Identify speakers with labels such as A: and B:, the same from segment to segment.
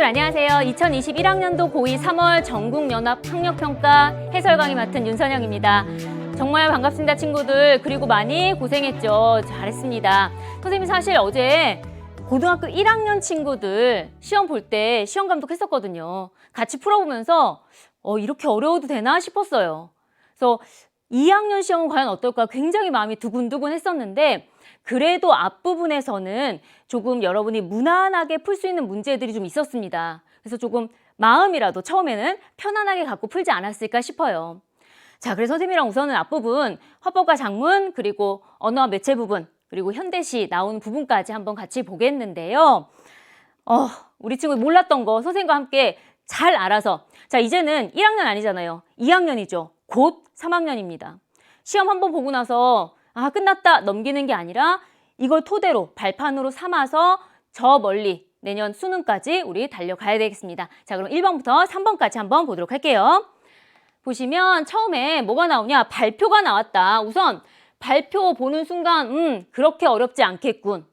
A: 안녕하세요. 2021학년도 고2 3월 전국연합학력평가 해설 강의 맡은 윤선영입니다. 정말 반갑습니다, 친구들. 그리고 많이 고생했죠. 잘했습니다. 선생님이 사실 어제 고등학교 1학년 친구들 시험 볼 때 시험 감독했었거든요. 같이 풀어보면서 이렇게 어려워도 되나 싶었어요. 그래서 2학년 시험은 과연 어떨까 굉장히 마음이 두근두근 했었는데 그래도 앞부분에서는 조금 여러분이 무난하게 풀 수 있는 문제들이 좀 있었습니다. 그래서 조금 마음이라도 처음에는 편안하게 갖고 풀지 않았을까 싶어요. 자, 그래서 선생님이랑 우선은 앞부분 화법과 작문, 그리고 언어와 매체 부분, 그리고 현대시 나오는 부분까지 한번 같이 보겠는데요. 우리 친구 몰랐던 거 선생님과 함께 잘 알아서, 자, 이제는 1학년 아니잖아요. 2학년이죠. 곧 3학년입니다. 시험 한번 보고 나서 끝났다 넘기는 게 아니라 이걸 토대로 발판으로 삼아서 저 멀리 내년 수능까지 우리 달려가야 되겠습니다. 자, 그럼 1번부터 3번까지 한번 보도록 할게요. 보시면 처음에 뭐가 나오냐? 발표가 나왔다. 우선 발표 보는 순간 그렇게 어렵지 않겠군.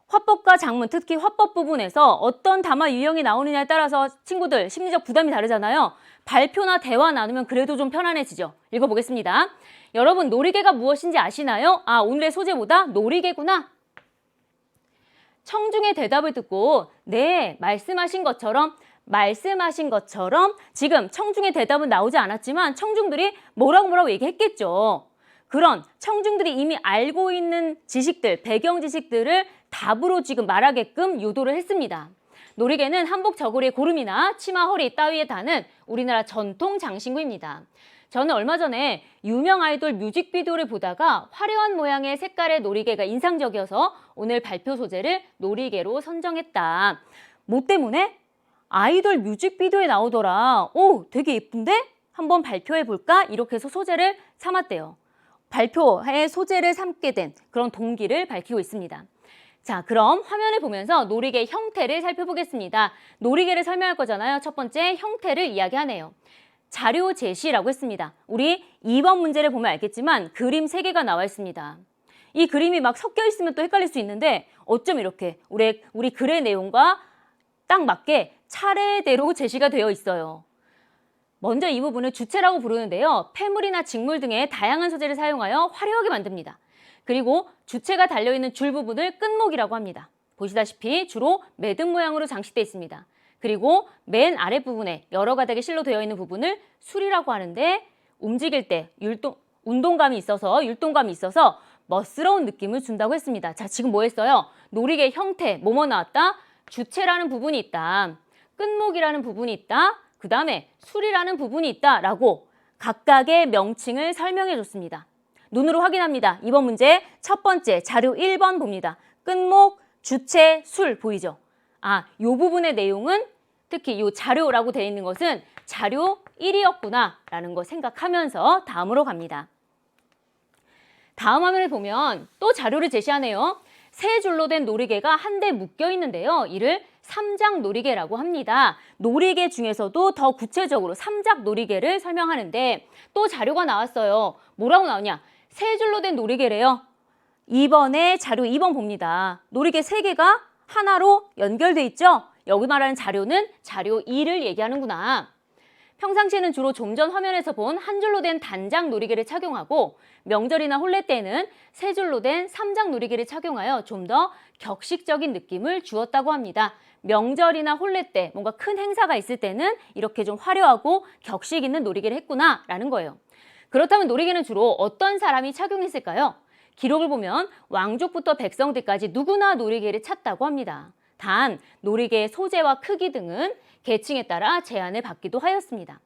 A: 화법과 작문, 특히 화법 부분에서 어떤 담화 유형이 나오느냐에 따라서 친구들 심리적 부담이 다르잖아요. 발표나 대화 나누면 그래도 좀 편안해지죠. 읽어보겠습니다. 여러분, 놀이개가 무엇인지 아시나요? 오늘의 소재보다 놀이개구나. 청중의 대답을 듣고 네, 말씀하신 것처럼 지금 청중의 대답은 나오지 않았지만 청중들이 뭐라고 얘기했겠죠. 그런 청중들이 이미 알고 있는 지식들, 배경 지식들을 답으로 지금 말하게끔 유도를 했습니다. 놀이개는 한복 저고리의 고름이나 치마 허리 따위에 다는 우리나라 전통 장신구입니다. 저는 얼마 전에 유명 아이돌 뮤직비디오를 보다가 화려한 모양의 색깔의 놀이개가 인상적이어서 오늘 발표 소재를 놀이개로 선정했다. 뭐 때문에? 아이돌 뮤직비디오에 나오더라. 되게 예쁜데? 한번 발표해볼까? 이렇게 해서 소재를 삼았대요. 발표의 소재를 삼게 된 그런 동기를 밝히고 있습니다. 자, 그럼 화면을 보면서 놀이개 형태를 살펴보겠습니다. 놀이개를 설명할 거잖아요. 첫 번째 형태를 이야기하네요. 자료 제시라고 했습니다. 우리 2번 문제를 보면 알겠지만 그림 3개가 나와 있습니다. 이 그림이 막 섞여 있으면 또 헷갈릴 수 있는데 어쩜 이렇게 우리 글의 내용과 딱 맞게 차례대로 제시가 되어 있어요. 먼저 이 부분을 주체라고 부르는데요. 폐물이나 직물 등의 다양한 소재를 사용하여 화려하게 만듭니다. 그리고 주체가 달려있는 줄 부분을 끝목이라고 합니다. 보시다시피 주로 매듭 모양으로 장식되어 있습니다. 그리고 맨 아랫부분에 여러 가닥의 실로 되어 있는 부분을 술이라고 하는데 움직일 때 율동감이 있어서 멋스러운 느낌을 준다고 했습니다. 자, 지금 뭐 했어요? 놀이개 형태, 뭐뭐 나왔다? 주체라는 부분이 있다. 끝목이라는 부분이 있다. 그 다음에 술이라는 부분이 있다라고 각각의 명칭을 설명해 줬습니다. 눈으로 확인합니다. 이번 문제 첫 번째 자료 1번 봅니다. 끝목, 주체, 술 보이죠? 이 부분의 내용은 특히 이 자료라고 되어 있는 것은 자료 1이었구나 라는 거 생각하면서 다음으로 갑니다. 다음 화면을 보면 또 자료를 제시하네요. 3줄로 된 놀이개가 한데 묶여 있는데요. 이를 삼작 놀이개라고 합니다. 놀이개 중에서도 더 구체적으로 삼작 놀이개를 설명하는데 또 자료가 나왔어요. 뭐라고 나오냐? 3줄로 된 놀이개래요. 2번에 자료 2번 봅니다. 놀이개 3개가 하나로 연결돼 있죠? 여기 말하는 자료는 자료 2를 얘기하는구나. 평상시에는 주로 좀 전 화면에서 본 한 줄로 된 단작 놀이개를 착용하고 명절이나 혼례 때는 3줄로 된 삼작 놀이개를 착용하여 좀 더 격식적인 느낌을 주었다고 합니다. 명절이나 혼례 때 뭔가 큰 행사가 있을 때는 이렇게 좀 화려하고 격식 있는 놀이개를 했구나라는 거예요. 그렇다면 놀이개는 주로 어떤 사람이 착용했을까요? 기록을 보면 왕족부터 백성들까지 누구나 놀이개를 찼다고 합니다. 단 놀이개의 소재와 크기 등은 계층에 따라 제한을 받기도 하였습니다.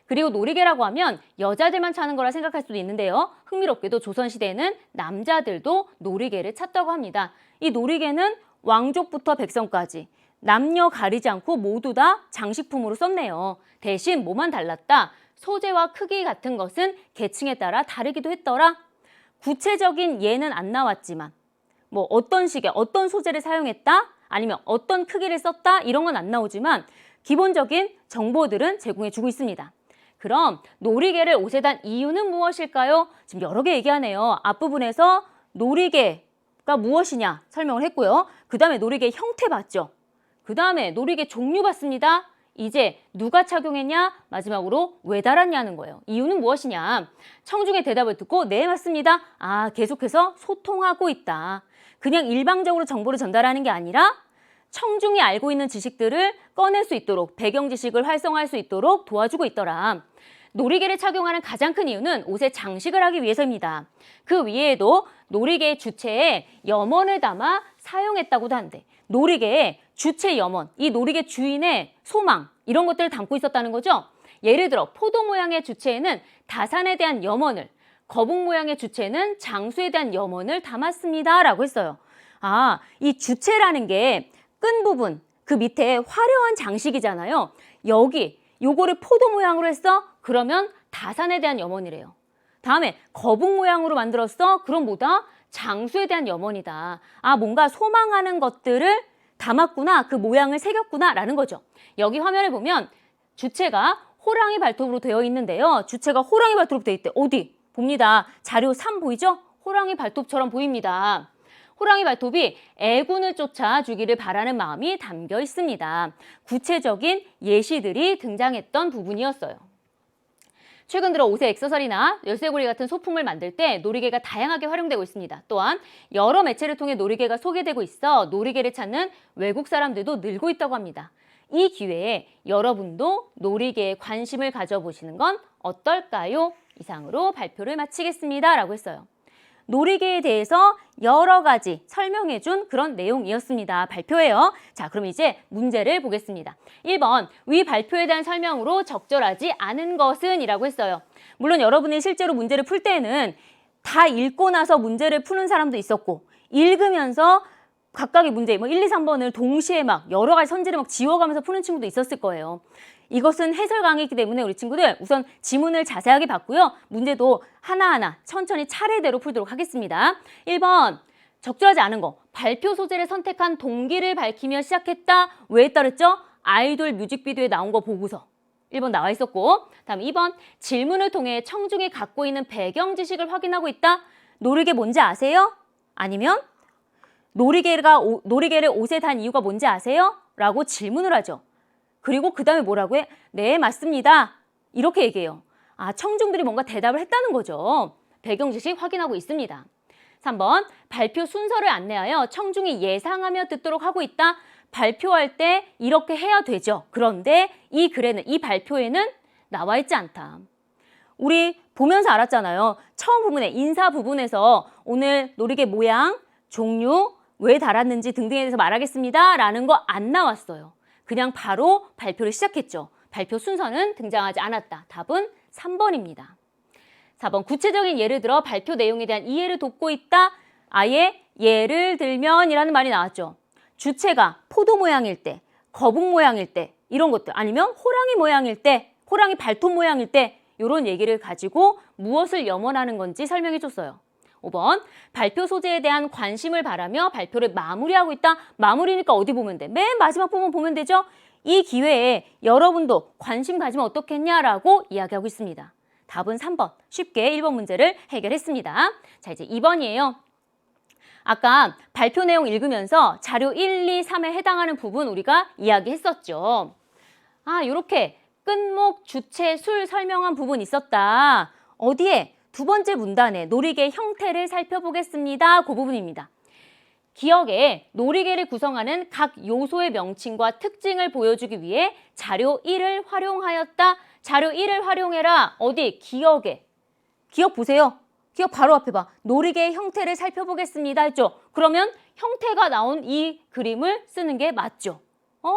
A: 그리고 놀이개라고 하면 여자들만 차는 거라 생각할 수도 있는데요. 흥미롭게도 조선시대에는 남자들도 놀이개를 찼다고 합니다. 이 놀이개는 왕족부터 백성까지 남녀 가리지 않고 모두 다 장식품으로 썼네요. 대신 뭐만 달랐다? 소재와 크기 같은 것은 계층에 따라 다르기도 했더라. 구체적인 예는 안 나왔지만 뭐 어떤 식의 어떤 소재를 사용했다? 아니면 어떤 크기를 썼다? 이런 건 안 나오지만 기본적인 정보들은 제공해 주고 있습니다. 그럼 놀이개를 옷에 단 이유는 무엇일까요? 지금 여러 개 얘기하네요. 앞부분에서 놀이개가 무엇이냐 설명을 했고요. 그 다음에 놀이개의 형태 봤죠. 그 다음에 놀이개 종류 봤습니다. 이제 누가 착용했냐? 마지막으로 왜 달았냐는 거예요. 이유는 무엇이냐? 청중의 대답을 듣고 네, 맞습니다. 아, 계속해서 소통하고 있다. 그냥 일방적으로 정보를 전달하는 게 아니라 청중이 알고 있는 지식들을 꺼낼 수 있도록, 배경 지식을 활성화할 수 있도록 도와주고 있더라. 놀이개를 착용하는 가장 큰 이유는 옷에 장식을 하기 위해서입니다. 그 위에도 놀이개의 주체에 염원을 담아 사용했다고도 한대. 놀이개의 주체 염원, 이 놀이개 주인의 소망, 이런 것들을 담고 있었다는 거죠. 예를 들어 포도 모양의 주체에는 다산에 대한 염원을, 거북 모양의 주체는 장수에 대한 염원을 담았습니다 라고 했어요. 아, 이 주체라는 게 끈 부분, 그 밑에 화려한 장식이잖아요. 여기 요거를 포도 모양으로 했어? 그러면 다산에 대한 염원이래요. 다음에 거북 모양으로 만들었어? 그럼 뭐다? 장수에 대한 염원이다. 아, 뭔가 소망하는 것들을 담았구나, 그 모양을 새겼구나 라는 거죠. 여기 화면을 보면 주체가 호랑이 발톱으로 되어 있는데요. 주체가 호랑이 발톱으로 되어 있대. 어디? 봅니다. 자료 3 보이죠? 호랑이 발톱처럼 보입니다. 호랑이 발톱이 애군을 쫓아주기를 바라는 마음이 담겨 있습니다. 구체적인 예시들이 등장했던 부분이었어요. 최근 들어 옷의 액세서리나 열쇠고리 같은 소품을 만들 때 놀이개가 다양하게 활용되고 있습니다. 또한 여러 매체를 통해 놀이개가 소개되고 있어 놀이개를 찾는 외국 사람들도 늘고 있다고 합니다. 이 기회에 여러분도 놀이개에 관심을 가져보시는 건 어떨까요? 이상으로 발표를 마치겠습니다 라고 했어요. 놀이개에 대해서 여러 가지 설명해준 그런 내용이었습니다. 발표예요. 자, 그럼 이제 문제를 보겠습니다. 1번, 위 발표에 대한 설명으로 적절하지 않은 것은? 이라고 했어요. 물론 여러분이 실제로 문제를 풀 때는 다 읽고 나서 문제를 푸는 사람도 있었고, 읽으면서 각각의 문제, 1, 2, 3번을 동시에 막 여러 가지 선지를 막 지워가면서 푸는 친구도 있었을 거예요. 이것은 해설 강의이기 때문에 우리 친구들 우선 지문을 자세하게 봤고요. 문제도 하나하나 천천히 차례대로 풀도록 하겠습니다. 1번, 적절하지 않은 거. 발표 소재를 선택한 동기를 밝히며 시작했다. 왜 따르죠? 아이돌 뮤직비디오에 나온 거 보고서. 1번 나와 있었고, 다음 2번, 질문을 통해 청중이 갖고 있는 배경 지식을 확인하고 있다. 놀이개 뭔지 아세요? 아니면 놀이개를 옷에 단 이유가 뭔지 아세요? 라고 질문을 하죠. 그리고 그 다음에 뭐라고 해? 네, 맞습니다. 이렇게 얘기해요. 아, 청중들이 뭔가 대답을 했다는 거죠. 배경 지식 확인하고 있습니다. 3번, 발표 순서를 안내하여 청중이 예상하며 듣도록 하고 있다. 발표할 때 이렇게 해야 되죠. 그런데 이 글에는, 이 발표에는 나와 있지 않다. 우리 보면서 알았잖아요. 처음 부분에, 인사 부분에서 오늘 놀이개 모양, 종류, 왜 달았는지 등등에 대해서 말하겠습니다 라는 거 안 나왔어요. 그냥 바로 발표를 시작했죠. 발표 순서는 등장하지 않았다. 답은 3번입니다. 4번, 구체적인 예를 들어 발표 내용에 대한 이해를 돕고 있다. 아예 예를 들면 이라는 말이 나왔죠. 주체가 포도 모양일 때, 거북 모양일 때 이런 것들, 아니면 호랑이 모양일 때, 호랑이 발톱 모양일 때 이런 얘기를 가지고 무엇을 염원하는 건지 설명해 줬어요. 5번, 발표 소재에 대한 관심을 바라며 발표를 마무리하고 있다. 마무리니까 어디 보면 돼? 맨 마지막 부분 보면 되죠? 이 기회에 여러분도 관심 가지면 어떻겠냐라고 이야기하고 있습니다. 답은 3번. 쉽게 1번 문제를 해결했습니다. 자, 이제 2번이에요. 아까 발표 내용 읽으면서 자료 1, 2, 3에 해당하는 부분 우리가 이야기했었죠. 아, 이렇게 끝목, 주체, 술 설명한 부분 있었다. 어디에? 두 번째 문단에 놀이개 형태를 살펴보겠습니다. 그 부분입니다. 기억에 놀이개를 구성하는 각 요소의 명칭과 특징을 보여주기 위해 자료 1을 활용하였다. 자료 1을 활용해라. 어디? 기억에. 기억 보세요. 기억 바로 앞에 봐. 놀이개의 형태를 살펴보겠습니다 했죠. 그러면 형태가 나온 이 그림을 쓰는 게 맞죠.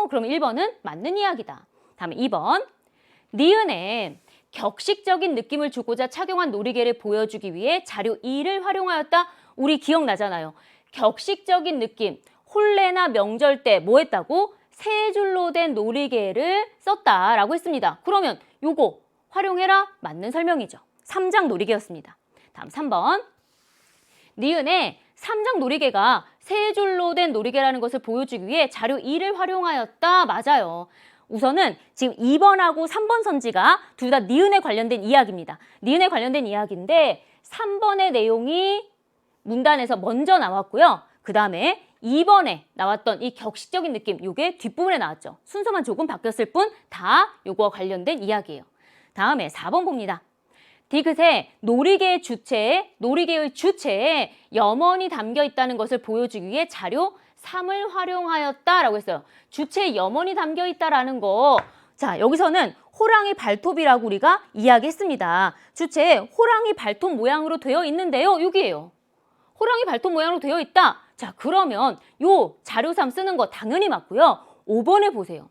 A: 그럼 1번은 맞는 이야기다. 다음에 2번. 니은에 격식적인 느낌을 주고자 착용한 놀이개를 보여주기 위해 자료 2를 활용하였다. 우리 기억나잖아요. 격식적인 느낌, 혼례나 명절 때 뭐 했다고? 세 줄로 된 놀이개를 썼다라고 했습니다. 그러면 요거 활용해라. 맞는 설명이죠. 3장 놀이개였습니다. 다음 3번. 니은에 3장 놀이개가 세 줄로 된 놀이개라는 것을 보여주기 위해 자료 2를 활용하였다. 맞아요. 우선은 지금 2번하고 3번 선지가 둘 다 니은에 관련된 이야기입니다. 니은에 관련된 이야기인데 3번의 내용이 문단에서 먼저 나왔고요. 그 다음에 2번에 나왔던 이 격식적인 느낌, 요게 뒷부분에 나왔죠. 순서만 조금 바뀌었을 뿐 다 요거와 관련된 이야기예요. 다음에 4번 봅니다. 디귿에 놀이개의 주체에 염원이 담겨 있다는 것을 보여주기 위해 자료 3을 활용하였다라고 했어요. 주체에 염원이 담겨 있다라는 거. 자, 여기서는 호랑이 발톱이라고 우리가 이야기했습니다. 주체에 호랑이 발톱 모양으로 되어 있는데요. 여기에요. 호랑이 발톱 모양으로 되어 있다. 자, 그러면 요 자료 3 쓰는 거 당연히 맞고요. 5번에 보세요.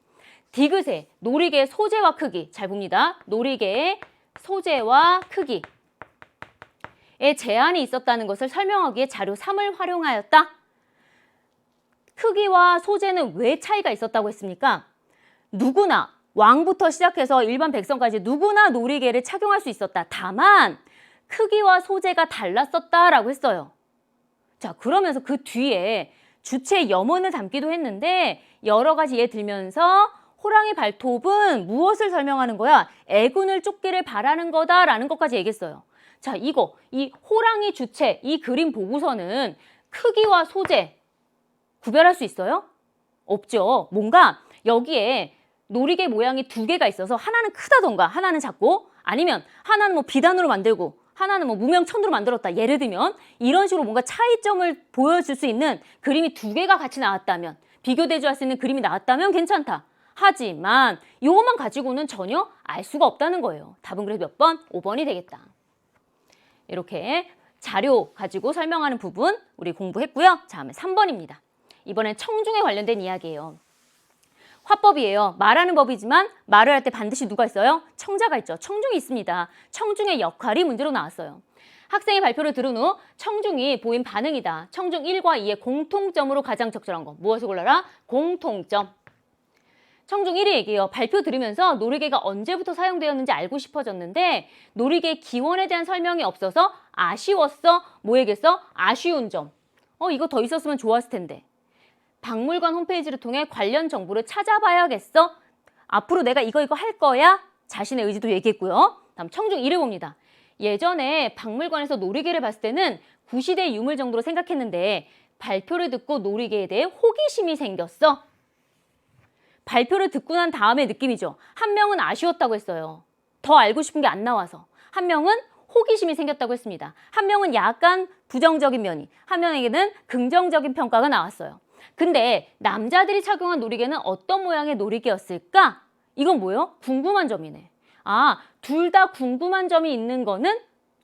A: 디귿의 놀이개의 소재와 크기. 잘 봅니다. 놀이개의 소재와 크기에 제한이 있었다는 것을 설명하기에 자료 3을 활용하였다. 크기와 소재는 왜 차이가 있었다고 했습니까? 누구나 왕부터 시작해서 일반 백성까지 누구나 놀이개를 착용할 수 있었다. 다만 크기와 소재가 달랐었다라고 했어요. 자, 그러면서 그 뒤에 주체에 염원을 담기도 했는데 여러 가지 예를 들면서 호랑이 발톱은 무엇을 설명하는 거야? 애군을 쫓기를 바라는 거다라는 것까지 얘기했어요. 자, 이 호랑이 주체, 이 그림 보고서는 크기와 소재 구별할 수 있어요? 없죠. 뭔가 여기에 놀이개 모양이 2개가 있어서 하나는 크다던가 하나는 작고 아니면 하나는 뭐 비단으로 만들고 하나는 뭐 무명천으로 만들었다. 예를 들면 이런 식으로 뭔가 차이점을 보여줄 수 있는 그림이 2개가 같이 나왔다면 비교대조할 수 있는 그림이 나왔다면 괜찮다. 하지만 이것만 가지고는 전혀 알 수가 없다는 거예요. 답은 그래서 몇 번? 5번이 되겠다. 이렇게 자료 가지고 설명하는 부분 우리 공부했고요. 다음에 3번입니다. 이번엔 청중에 관련된 이야기예요. 화법이에요. 말하는 법이지만 말을 할 때 반드시 누가 있어요? 청자가 있죠. 청중이 있습니다. 청중의 역할이 문제로 나왔어요. 학생이 발표를 들은 후 청중이 보인 반응이다. 청중 1과 2의 공통점으로 가장 적절한 거. 무엇을 골라라? 공통점. 청중 1위 얘기해요. 발표 들으면서 놀이개가 언제부터 사용되었는지 알고 싶어졌는데 놀이개의 기원에 대한 설명이 없어서 아쉬웠어. 뭐 얘기했어? 아쉬운 점. 이거 더 있었으면 좋았을 텐데. 박물관 홈페이지를 통해 관련 정보를 찾아봐야겠어. 앞으로 내가 이거 할 거야. 자신의 의지도 얘기했고요. 다음 청중 2를 봅니다. 예전에 박물관에서 놀이개를 봤을 때는 구시대 유물 정도로 생각했는데 발표를 듣고 놀이개에 대해 호기심이 생겼어. 발표를 듣고 난 다음의 느낌이죠. 한 명은 아쉬웠다고 했어요. 더 알고 싶은 게 안 나와서. 한 명은 호기심이 생겼다고 했습니다. 한 명은 약간 부정적인 면이, 한 명에게는 긍정적인 평가가 나왔어요. 근데 남자들이 착용한 놀이개는 어떤 모양의 놀이개였을까? 이건 뭐예요? 궁금한 점이네. 둘 다 궁금한 점이 있는 거는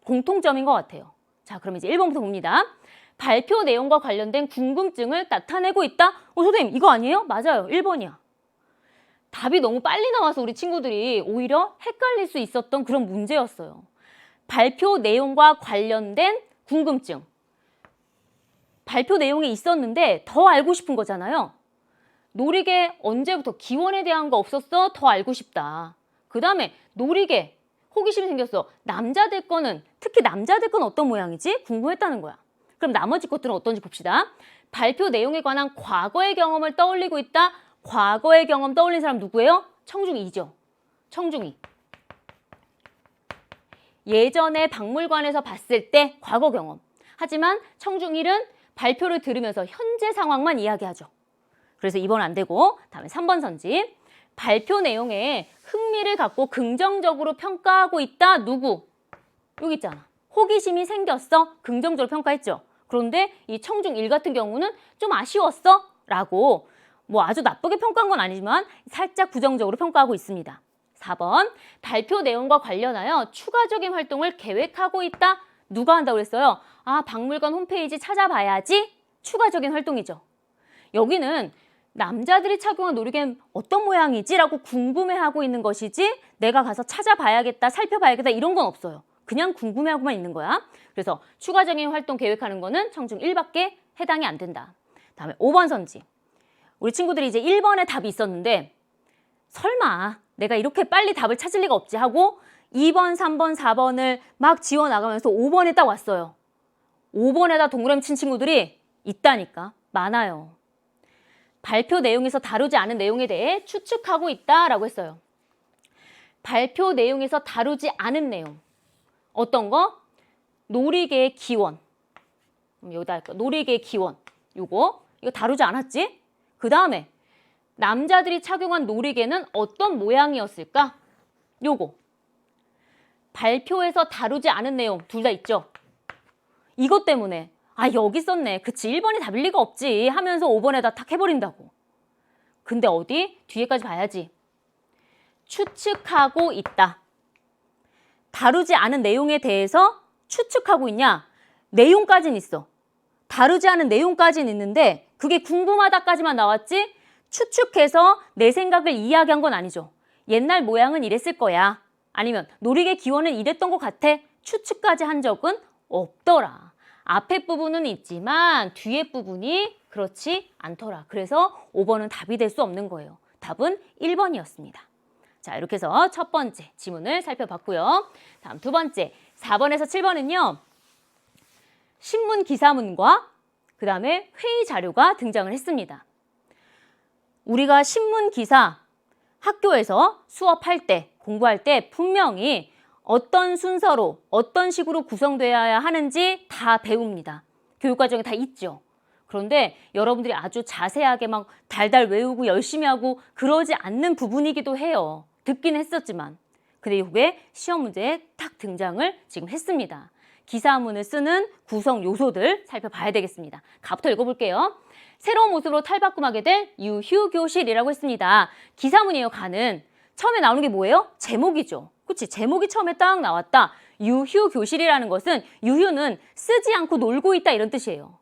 A: 공통점인 것 같아요. 자, 그럼 이제 1번부터 봅니다. 발표 내용과 관련된 궁금증을 나타내고 있다? 선생님, 이거 아니에요? 맞아요. 1번이야. 답이 너무 빨리 나와서 우리 친구들이 오히려 헷갈릴 수 있었던 그런 문제였어요. 발표 내용과 관련된 궁금증. 발표 내용이 있었는데 더 알고 싶은 거잖아요. 놀이개 언제부터 기원에 대한 거 없었어? 더 알고 싶다. 그 다음에 놀이개 호기심이 생겼어. 남자들 거는 특히 남자들 건 어떤 모양이지? 궁금했다는 거야. 그럼 나머지 것들은 어떤지 봅시다. 발표 내용에 관한 과거의 경험을 떠올리고 있다. 과거의 경험 떠올린 사람 누구예요? 청중이죠. 청중이. 예전에 박물관에서 봤을 때 과거 경험. 하지만 청중1은 발표를 들으면서 현재 상황만 이야기하죠. 그래서 2번 안 되고 다음에 3번 선지. 발표 내용에 흥미를 갖고 긍정적으로 평가하고 있다. 누구? 여기 있잖아. 호기심이 생겼어. 긍정적으로 평가했죠. 그런데 이 청중1 같은 경우는 좀 아쉬웠어. 라고 뭐 아주 나쁘게 평가한 건 아니지만 살짝 부정적으로 평가하고 있습니다. 4번. 발표 내용과 관련하여 추가적인 활동을 계획하고 있다. 누가 한다고 그랬어요? 박물관 홈페이지 찾아봐야지. 추가적인 활동이죠. 여기는 남자들이 착용한 놀이개는 어떤 모양이지? 라고 궁금해하고 있는 것이지 내가 가서 찾아봐야겠다, 살펴봐야겠다 이런 건 없어요. 그냥 궁금해하고만 있는 거야. 그래서 추가적인 활동 계획하는 거는 청중 1밖에 해당이 안 된다. 다음에 5번 선지. 우리 친구들이 이제 1번에 답이 있었는데 설마 내가 이렇게 빨리 답을 찾을 리가 없지 하고 2번, 3번, 4번을 막 지워나가면서 5번에 딱 왔어요. 5번에다 동그라미 친 친구들이 있다니까. 많아요. 발표 내용에서 다루지 않은 내용에 대해 추측하고 있다라고 했어요. 발표 내용에서 다루지 않은 내용. 어떤 거? 놀이개의 기원. 여기다 할까? 놀이개의 기원. 요거 이거 다루지 않았지? 그 다음에 남자들이 착용한 놀이개는 어떤 모양이었을까? 요거. 발표에서 다루지 않은 내용 둘 다 있죠? 이것 때문에 아 여기 썼네. 그치 1번이 답일 리가 없지 하면서 5번에다 탁 해버린다고. 근데 어디? 뒤에까지 봐야지. 추측하고 있다. 다루지 않은 내용에 대해서 추측하고 있냐? 내용까지는 있어. 다루지 않은 내용까지는 있는데 그게 궁금하다까지만 나왔지 추측해서 내 생각을 이야기한 건 아니죠. 옛날 모양은 이랬을 거야. 아니면 놀이개 기원은 이랬던 것 같아. 추측까지 한 적은 없더라. 앞에 부분은 있지만 뒤에 부분이 그렇지 않더라. 그래서 5번은 답이 될 수 없는 거예요. 답은 1번이었습니다. 자, 이렇게 해서 첫 번째 지문을 살펴봤고요. 다음 두 번째, 4번에서 7번은요. 신문 기사문과 그 다음에 회의 자료가 등장을 했습니다. 우리가 신문 기사 학교에서 수업할 때, 공부할 때 분명히 어떤 순서로, 어떤 식으로 구성되어야 하는지 다 배웁니다. 교육과정에 다 있죠. 그런데 여러분들이 아주 자세하게 막 달달 외우고 열심히 하고 그러지 않는 부분이기도 해요. 듣긴 했었지만. 근데 이게 시험 문제에 딱 등장을 지금 했습니다. 기사문을 쓰는 구성 요소들 살펴봐야 되겠습니다. 가부터 읽어볼게요. 새로운 모습으로 탈바꿈하게 될 유휴교실이라고 했습니다. 기사문이에요, 가는. 처음에 나오는 게 뭐예요? 제목이죠. 그치? 제목이 처음에 딱 나왔다. 유휴교실이라는 것은 유휴는 쓰지 않고 놀고 있다 이런 뜻이에요.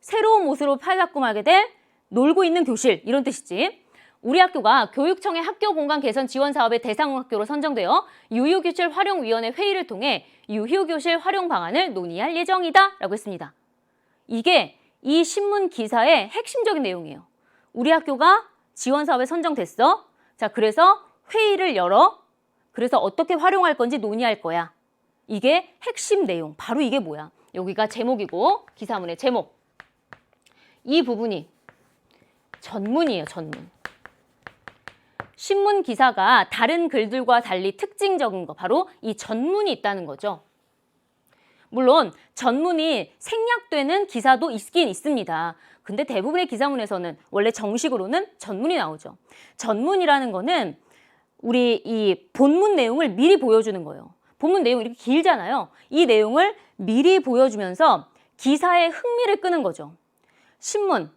A: 새로운 모습으로 탈바꿈하게 될 놀고 있는 교실 이런 뜻이지. 우리 학교가 교육청의 학교 공간 개선 지원 사업의 대상 학교로 선정되어 유휴교실 활용위원회 회의를 통해 유휴교실 활용 방안을 논의할 예정이다 라고 했습니다. 이게 이 신문 기사의 핵심적인 내용이에요. 우리 학교가 지원 사업에 선정됐어. 자, 그래서 회의를 열어. 그래서 어떻게 활용할 건지 논의할 거야. 이게 핵심 내용. 바로 이게 뭐야? 여기가 제목이고 기사문의 제목. 이 부분이 전문이에요, 전문. 신문 기사가 다른 글들과 달리 특징적인 거, 바로 이 전문이 있다는 거죠. 물론 전문이 생략되는 기사도 있긴 있습니다. 근데 대부분의 기사문에서는 원래 정식으로는 전문이 나오죠. 전문이라는 거는 우리 이 본문 내용을 미리 보여주는 거예요. 본문 내용이 이렇게 길잖아요. 이 내용을 미리 보여주면서 기사의 흥미를 끄는 거죠. 신문,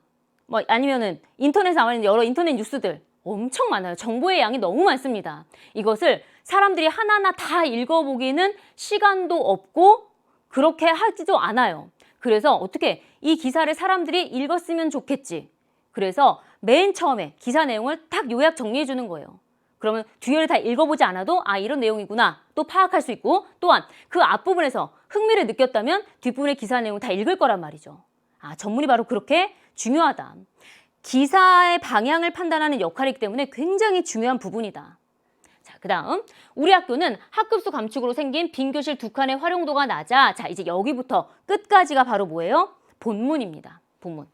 A: 뭐 아니면은 인터넷에 나와 있는 여러 인터넷 뉴스들 엄청 많아요. 정보의 양이 너무 많습니다. 이것을 사람들이 하나하나 다 읽어보기는 시간도 없고 그렇게 하지도 않아요. 그래서 어떻게 이 기사를 사람들이 읽었으면 좋겠지. 그래서 맨 처음에 기사 내용을 딱 요약 정리해 주는 거예요. 그러면 뒤를 다 읽어보지 않아도 아 이런 내용이구나 또 파악할 수 있고 또한 그 앞부분에서 흥미를 느꼈다면 뒷부분의 기사 내용을 다 읽을 거란 말이죠. 아 전문이 바로 그렇게 중요하다. 기사의 방향을 판단하는 역할이기 때문에 굉장히 중요한 부분이다. 자, 그 다음 우리 학교는 학급수 감축으로 생긴 빈 교실 2칸의 활용도가 낮아. 자, 이제 여기부터 끝까지가 바로 뭐예요? 본문입니다. 본문.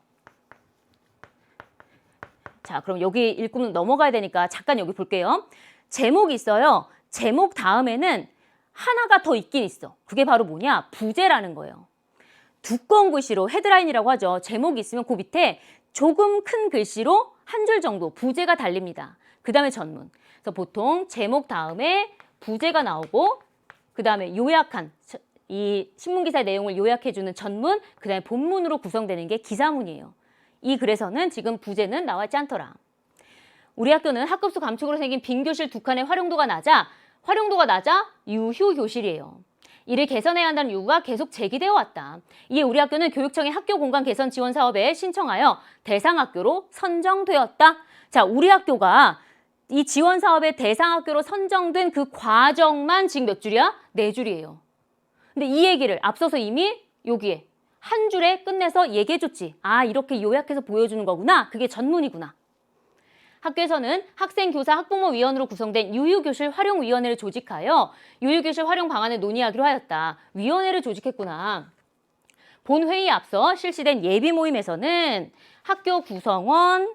A: 자, 그럼 여기 읽고 넘어가야 되니까 잠깐 여기 볼게요. 제목이 있어요. 제목 다음에는 하나가 더 있긴 있어. 그게 바로 뭐냐? 부제라는 거예요. 두꺼운 글씨로 헤드라인이라고 하죠. 제목이 있으면 그 밑에 조금 큰 글씨로 한 줄 정도 부제가 달립니다. 그 다음에 전문. 그래서 보통 제목 다음에 부제가 나오고 그 다음에 요약한 이 신문기사의 내용을 요약해주는 전문, 그 다음에 본문으로 구성되는 게 기사문이에요. 이 글에서는 지금 부제는 나왔지 않더라. 우리 학교는 학급수 감축으로 생긴 빈 교실 2칸의 활용도가 낮아 유휴교실이에요. 이를 개선해야 한다는 요구가 계속 제기되어 왔다. 이에 우리 학교는 교육청의 학교 공간 개선 지원 사업에 신청하여 대상 학교로 선정되었다. 자, 우리 학교가 이 지원 사업의 대상 학교로 선정된 그 과정만 지금 몇 줄이야? 4줄이에요. 근데 이 얘기를 앞서서 이미 여기에 한 줄에 끝내서 얘기해줬지. 아, 이렇게 요약해서 보여주는 거구나. 그게 전문이구나. 학교에서는 학생, 교사, 학부모 위원으로 구성된 유휴교실 활용위원회를 조직하여 유휴교실 활용 방안을 논의하기로 하였다. 위원회를 조직했구나. 본 회의에 앞서 실시된 예비 모임에서는 학교 구성원들의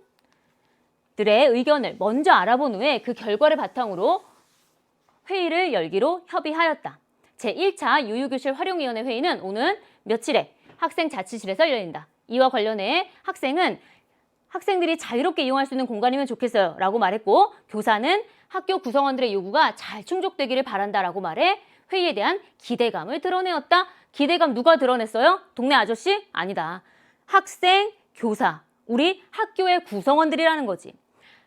A: 의견을 먼저 알아본 후에 그 결과를 바탕으로 회의를 열기로 협의하였다. 제1차 유휴교실 활용위원회 회의는 오는 며칠에 학생자치실에서 열린다. 이와 관련해 학생들이 자유롭게 이용할 수 있는 공간이면 좋겠어요 라고 말했고, 교사는 학교 구성원들의 요구가 잘 충족되기를 바란다라고 말해 회의에 대한 기대감을 드러내었다. 기대감 누가 드러냈어요? 동네 아저씨? 아니다. 학생, 교사, 우리 학교의 구성원들이라는 거지.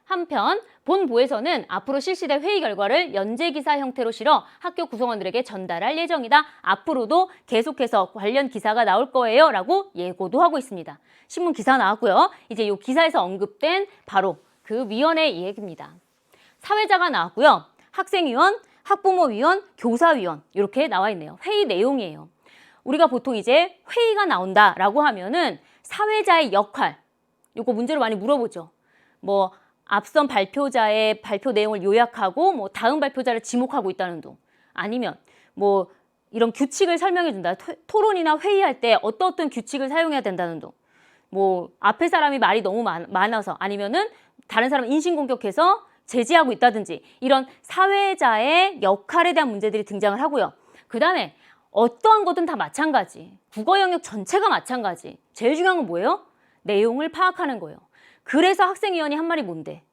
A: 한편 본부에서는 앞으로 실시될 회의 결과를 연재기사 형태로 실어 학교 구성원들에게 전달할 예정이다. 앞으로도 계속해서 관련 기사가 나올 거예요 라고 예고도 하고 있습니다. 신문 기사 나왔고요. 이제 이 기사에서 언급된 바로 그 위원회 얘기입니다. 사회자가 나왔고요. 학생위원, 학부모위원, 교사위원 이렇게 나와 있네요. 회의 내용이에요. 우리가 보통 이제 회의가 나온다라고 하면은 사회자의 역할, 이거 문제로 많이 물어보죠. 뭐 앞선 발표자의 발표 내용을 요약하고 뭐 다음 발표자를 지목하고 있다는 둥, 아니면 뭐 이런 규칙을 설명해 준다. 토론이나 회의할 때 어떤 규칙을 사용해야 된다는 둥, 뭐 앞에 사람이 말이 너무 많아서 아니면은 다른 사람 인신공격해서 제지하고 있다든지 이런 사회자의 역할에 대한 문제들이 등장을 하고요. 그 다음에 어떠한 것든 다 마찬가지. 국어 영역 전체가 마찬가지. 제일 중요한 건 뭐예요? 내용을 파악하는 거예요. 그래서 학생위원이 한 말이 뭔데?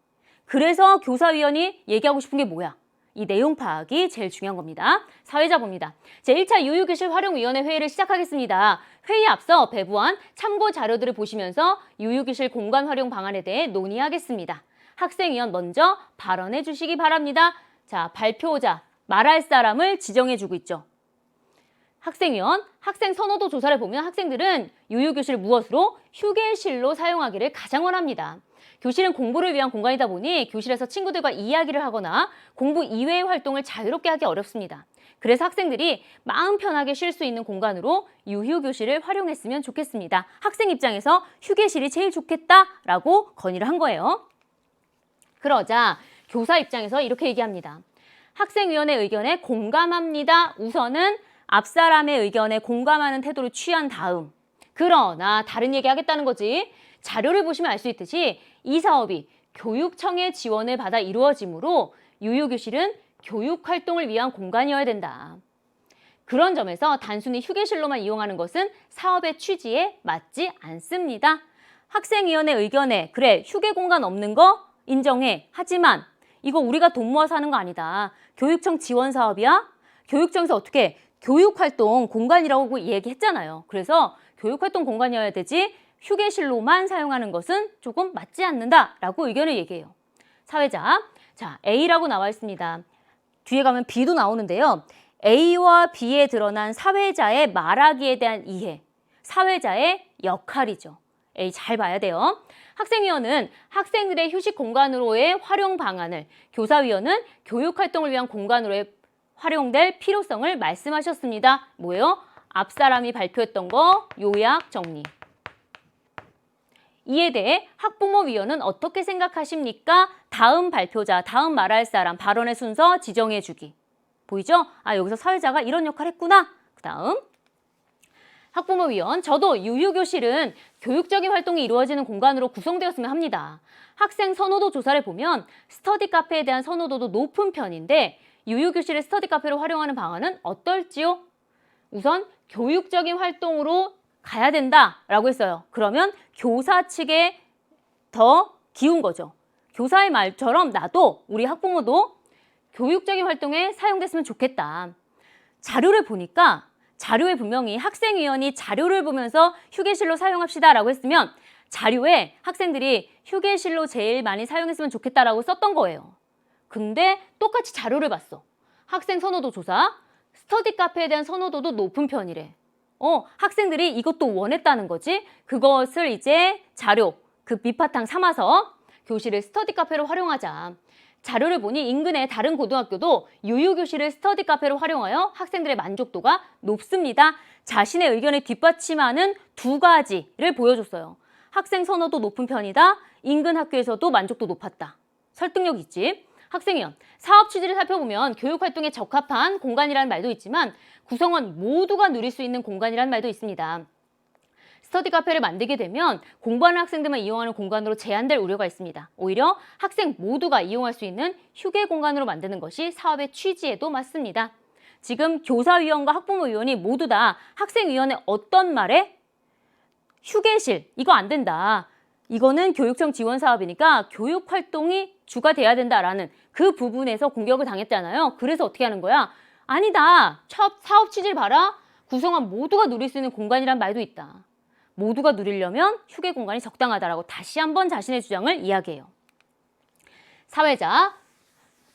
A: 그래서 교사위원이 얘기하고 싶은 게 뭐야? 이 내용 파악이 제일 중요한 겁니다. 사회자 봅니다. 제1차 유유교실 활용위원회 회의를 시작하겠습니다. 회의에 앞서 배부한 참고 자료들을 보시면서 유유교실 공간 활용 방안에 대해 논의하겠습니다. 학생위원 먼저 발언해 주시기 바랍니다. 자, 발표자, 말할 사람을 지정해 주고 있죠. 학생위원, 학생 선호도 조사를 보면 학생들은 유유교실을 무엇으로? 휴게실로 사용하기를 가장 원합니다. 교실은 공부를 위한 공간이다 보니 교실에서 친구들과 이야기를 하거나 공부 이외의 활동을 자유롭게 하기 어렵습니다. 그래서 학생들이 마음 편하게 쉴 수 있는 공간으로 유휴교실을 활용했으면 좋겠습니다. 학생 입장에서 휴게실이 제일 좋겠다라고 건의를 한 거예요. 그러자 교사 입장에서 이렇게 얘기합니다. 학생위원회 의견에 공감합니다. 우선은 앞사람의 의견에 공감하는 태도를 취한 다음, 그러나 다른 얘기 하겠다는 거지. 자료를 보시면 알 수 있듯이 이 사업이 교육청의 지원을 받아 이루어지므로 유유교실은 교육활동을 위한 공간이어야 된다. 그런 점에서 단순히 휴게실로만 이용하는 것은 사업의 취지에 맞지 않습니다. 학생위원회 의견에 그래 휴게 공간 없는 거 인정해. 하지만 이거 우리가 돈 모아서 하는 거 아니다. 교육청 지원 사업이야. 교육청에서 어떻게 교육활동 공간이라고 얘기했잖아요. 그래서 교육활동 공간이어야 되지 휴게실로만 사용하는 것은 조금 맞지 않는다라고 의견을 얘기해요. 사회자, 자 A라고 나와 있습니다. 뒤에 가면 B도 나오는데요. A와 B에 드러난 사회자의 말하기에 대한 이해, 사회자의 역할이죠. A 잘 봐야 돼요. 학생위원은 학생들의 휴식 공간으로의 활용 방안을, 교사위원은 교육활동을 위한 공간으로의 활용될 필요성을 말씀하셨습니다. 뭐예요? 앞사람이 발표했던 거 요약 정리. 이에 대해 학부모위원은 어떻게 생각하십니까? 다음 발표자, 다음 말할 사람, 발언의 순서 지정해주기. 보이죠? 아, 여기서 사회자가 이런 역할을 했구나. 그 다음 학부모위원, 저도 유유교실은 교육적인 활동이 이루어지는 공간으로 구성되었으면 합니다. 학생 선호도 조사를 보면 스터디 카페에 대한 선호도도 높은 편인데 유유교실의 스터디 카페로 활용하는 방안은 어떨지요? 우선 교육적인 활동으로 가야 된다라고 했어요. 그러면 교사 측에 더 기운 거죠. 교사의 말처럼 나도 우리 학부모도 교육적인 활동에 사용됐으면 좋겠다. 자료를 보니까 자료에 분명히 학생위원이 자료를 보면서 휴게실로 사용합시다라고 했으면 자료에 학생들이 휴게실로 제일 많이 사용했으면 좋겠다라고 썼던 거예요. 근데 똑같이 자료를 봤어. 학생 선호도 조사, 스터디 카페에 대한 선호도도 높은 편이래. 학생들이 이것도 원했다는 거지. 그것을 이제 자료, 그 밑바탕 삼아서 교실을 스터디 카페로 활용하자. 자료를 보니 인근의 다른 고등학교도 유유교실을 스터디 카페로 활용하여 학생들의 만족도가 높습니다. 자신의 의견을 뒷받침하는 두 가지를 보여줬어요. 학생 선호도 높은 편이다. 인근 학교에서도 만족도 높았다. 설득력 있지? 학생위원, 사업 취지를 살펴보면 교육활동에 적합한 공간이라는 말도 있지만 구성원 모두가 누릴 수 있는 공간이라는 말도 있습니다. 스터디 카페를 만들게 되면 공부하는 학생들만 이용하는 공간으로 제한될 우려가 있습니다. 오히려 학생 모두가 이용할 수 있는 휴게 공간으로 만드는 것이 사업의 취지에도 맞습니다. 지금 교사위원과 학부모위원이 모두 다 학생위원회 어떤 말에 휴게실 이거 안 된다. 이거는 교육청 지원 사업이니까 교육 활동이 주가 돼야 된다라는 그 부분에서 공격을 당했잖아요. 그래서 어떻게 하는 거야? 아니다. 사업 취지를 봐라. 구성원 모두가 누릴 수 있는 공간이란 말도 있다. 모두가 누리려면 휴게 공간이 적당하다라고 다시 한번 자신의 주장을 이야기해요. 사회자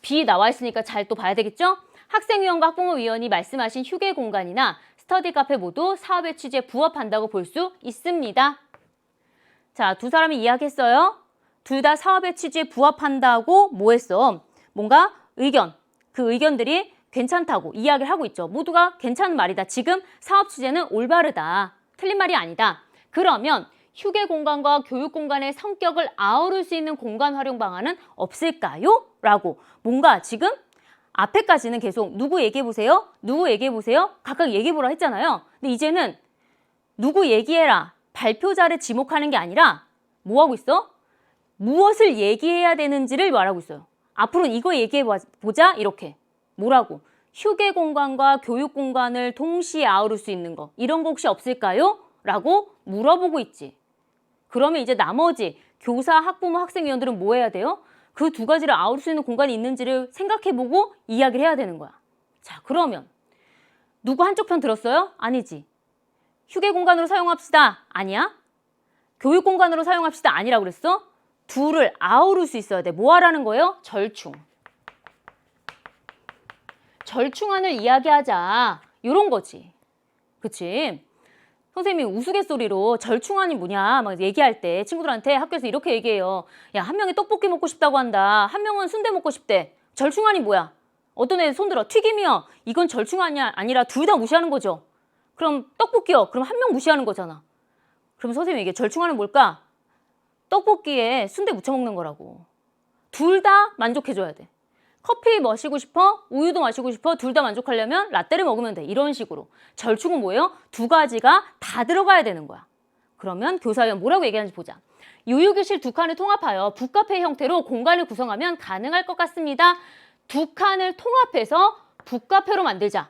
A: B 나와 있으니까 잘 또 봐야 되겠죠? 학생위원과 학부모위원이 말씀하신 휴게 공간이나 스터디 카페 모두 사업의 취지에 부합한다고 볼 수 있습니다. 자, 두 사람이 이야기했어요. 둘 다 사업의 취지에 부합한다고 뭐 했어? 뭔가 의견, 그 의견들이 괜찮다고 이야기를 하고 있죠. 모두가 괜찮은 말이다. 지금 사업 취지는 올바르다. 틀린 말이 아니다. 그러면 휴게 공간과 교육 공간의 성격을 아우를 수 있는 공간 활용 방안은 없을까요? 라고 뭔가 지금 앞에까지는 계속 누구 얘기해보세요? 누구 얘기해보세요? 각각 얘기해보라 했잖아요. 근데 이제는 누구 얘기해라. 발표자를 지목하는 게 아니라 뭐 하고 있어? 무엇을 얘기해야 되는지를 말하고 있어요. 앞으로는 이거 얘기해보자 이렇게. 뭐라고? 휴게 공간과 교육 공간을 동시에 아우를 수 있는 거. 이런 거 혹시 없을까요? 라고 물어보고 있지. 그러면 이제 나머지 교사, 학부모, 학생위원들은 뭐 해야 돼요? 그 두 가지를 아우를 수 있는 공간이 있는지를 생각해보고 이야기를 해야 되는 거야. 자, 그러면 누구 한쪽 편 들었어요? 아니지. 휴게 공간으로 사용합시다. 아니야. 교육 공간으로 사용합시다. 아니라고 그랬어? 둘을 아우를 수 있어야 돼. 뭐 하라는 거예요? 절충. 절충안을 이야기하자. 이런 거지. 그치? 선생님이 우스갯소리로 절충안이 뭐냐 막 얘기할 때 친구들한테 학교에서 이렇게 얘기해요. 야, 한 명이 떡볶이 먹고 싶다고 한다. 한 명은 순대 먹고 싶대. 절충안이 뭐야? 어떤 애 손들어. 튀김이요. 이건 절충안이 아니라 둘 다 무시하는 거죠. 그럼 떡볶이요. 그럼 한 명 무시하는 거잖아. 그럼 선생님이 이게 절충안은 뭘까? 떡볶이에 순대 무쳐 먹는 거라고. 둘 다 만족해줘야 돼. 커피 마시고 싶어? 우유도 마시고 싶어? 둘 다 만족하려면 라떼를 먹으면 돼. 이런 식으로. 절충은 뭐예요? 두 가지가 다 들어가야 되는 거야. 그러면 교사위원 뭐라고 얘기하는지 보자. 유휴교실 두 칸을 통합하여 북카페 형태로 공간을 구성하면 가능할 것 같습니다. 두 칸을 통합해서 북카페로 만들자.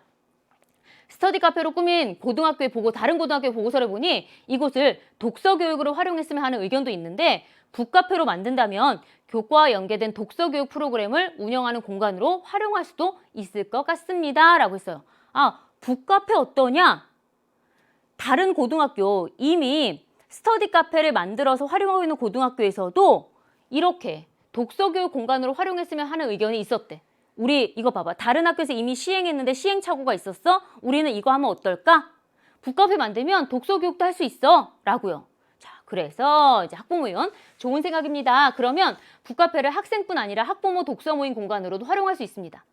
A: 스터디 카페로 꾸민 고등학교에 보고 다른 고등학교의 보고서를 보니 이곳을 독서 교육으로 활용했으면 하는 의견도 있는데 북카페로 만든다면 교과와 연계된 독서 교육 프로그램을 운영하는 공간으로 활용할 수도 있을 것 같습니다. 라고 했어요. 아, 북카페 어떠냐? 다른 고등학교 이미 스터디 카페를 만들어서 활용하고 있는 고등학교에서도 이렇게 독서 교육 공간으로 활용했으면 하는 의견이 있었대. 우리 이거 봐봐. 다른 학교에서 이미 시행했는데 시행착오가 있었어? 우리는 이거 하면 어떨까? 북카페 만들면 독서 교육도 할 수 있어. 라고요. 자, 그래서 이제 학부모위원 좋은 생각입니다. 그러면 북카페를 학생뿐 아니라 학부모 독서 모임 공간으로도 활용할 수 있습니다.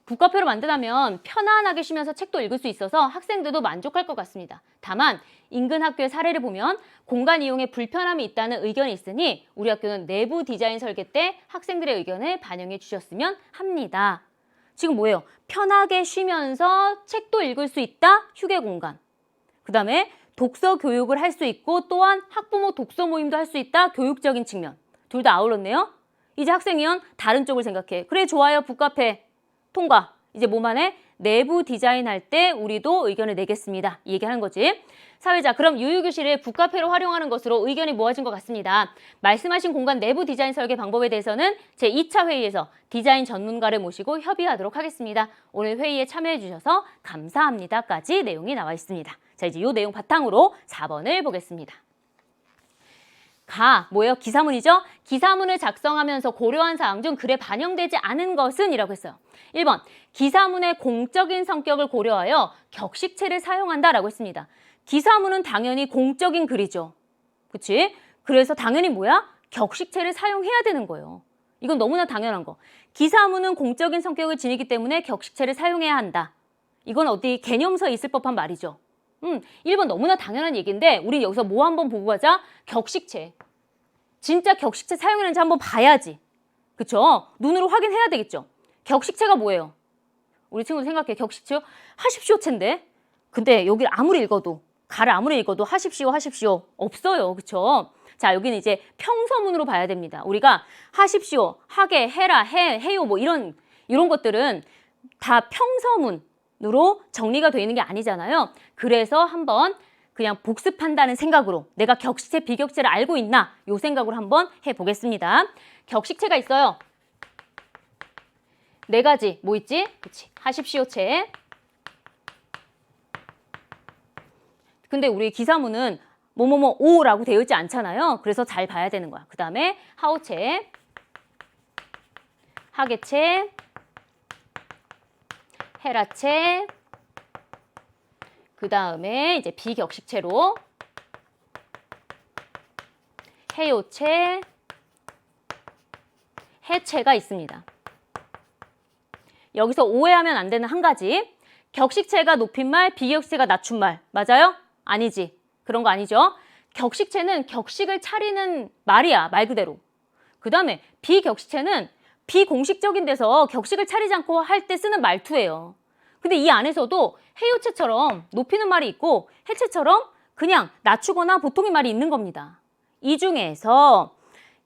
A: 북카페로 만든다면 편안하게 쉬면서 책도 읽을 수 있어서 학생들도 만족할 것 같습니다. 다만 인근 학교의 사례를 보면 공간 이용에 불편함이 있다는 의견이 있으니 우리 학교는 내부 디자인 설계 때 학생들의 의견을 반영해 주셨으면 합니다. 지금 뭐예요? 편하게 쉬면서 책도 읽을 수 있다? 휴게 공간. 그 다음에 독서 교육을 할 수 있고 또한 학부모 독서 모임도 할 수 있다? 교육적인 측면. 둘 다 아울렀네요. 이제 학생위원 다른 쪽을 생각해. 그래, 좋아요. 북카페 통과. 이제 뭐만 해? 내부 디자인할 때 우리도 의견을 내겠습니다. 이 얘기하는 거지. 사회자, 그럼 유휴교실을 북카페로 활용하는 것으로 의견이 모아진 것 같습니다. 말씀하신 공간 내부 디자인 설계 방법에 대해서는 제2차 회의에서 디자인 전문가를 모시고 협의하도록 하겠습니다. 오늘 회의에 참여해 주셔서 감사합니다까지 내용이 나와 있습니다. 자, 이제 이 내용 바탕으로 4번을 보겠습니다. 뭐예요? 기사문이죠? 기사문을 작성하면서 고려한 사항 중 글에 반영되지 않은 것은? 이라고 했어요. 1번, 기사문의 공적인 성격을 고려하여 격식체를 사용한다라고 했습니다. 기사문은 당연히 공적인 글이죠. 그치? 그래서 당연히 뭐야? 격식체를 사용해야 되는 거예요. 이건 너무나 당연한 거. 기사문은 공적인 성격을 지니기 때문에 격식체를 사용해야 한다. 이건 어디 개념서에 있을 법한 말이죠. 1번 너무나 당연한 얘기인데 우린 여기서 뭐 한번 보고 가자. 격식체. 진짜 격식체 사용했는지 한번 봐야지. 그쵸? 눈으로 확인해야 되겠죠. 격식체가 뭐예요? 우리 친구들 생각해. 격식체 하십시오체인데. 근데 여기 아무리 읽어도 가를 아무리 읽어도 하십시오 하십시오 없어요. 그쵸? 자, 여기는 이제 평서문으로 봐야 됩니다. 우리가 하십시오, 하게, 해라, 해요 뭐 이런 것들은 다 평서문으로 정리가 되어 있는 게 아니잖아요. 그래서 한번 그냥 복습한다는 생각으로 내가 격식체, 비격식체를 알고 있나? 요 생각으로 한번 해보겠습니다. 격식체가 있어요. 네 가지. 뭐 있지? 그치. 하십시오체. 근데 우리 기사문은 뭐뭐뭐 오라고 되어 있지 않잖아요. 그래서 잘 봐야 되는 거야. 그 다음에 하오체, 하계체, 헤라체, 그 다음에 이제 비격식체로 해요체, 해체가 있습니다. 여기서 오해하면 안 되는 한 가지. 격식체가 높임말, 비격식체가 낮춤말. 맞아요? 아니지. 그런 거 아니죠? 격식체는 격식을 차리는 말이야. 말 그대로. 그 다음에 비격식체는 비공식적인 데서 격식을 차리지 않고 할 때 쓰는 말투예요. 근데 이 안에서도 해요체처럼 높이는 말이 있고 해체처럼 그냥 낮추거나 보통의 말이 있는 겁니다. 이 중에서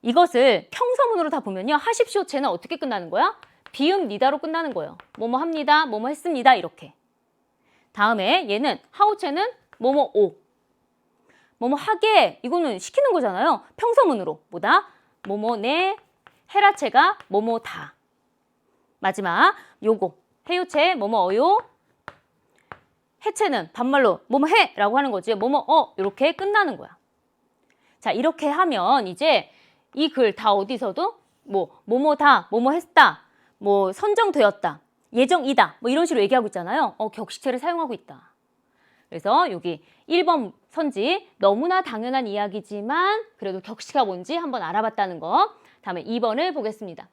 A: 이것을 평서문으로 다 보면요. 하십시오체는 어떻게 끝나는 거야? 비음 니다로 끝나는 거예요. 뭐뭐 합니다, 뭐뭐 했습니다 이렇게. 다음에 얘는 하오체는 뭐뭐 오, 뭐뭐 하게 이거는 시키는 거잖아요. 평서문으로 뭐다? 뭐뭐 네, 헤라체가 뭐뭐 다. 마지막 요거 해요체 뭐뭐 어요, 해체는 반말로 뭐뭐 해 라고 하는 거지. 뭐뭐 이렇게 끝나는 거야. 자 이렇게 하면 이제 이 글 다 어디서도 뭐뭐 다, 뭐뭐 했다, 뭐 선정되었다, 예정이다 뭐 이런 식으로 얘기하고 있잖아요. 격식체를 사용하고 있다. 그래서 여기 1번 선지 너무나 당연한 이야기지만 그래도 격식체가 뭔지 한번 알아봤다는 거. 다음에 2번을 보겠습니다.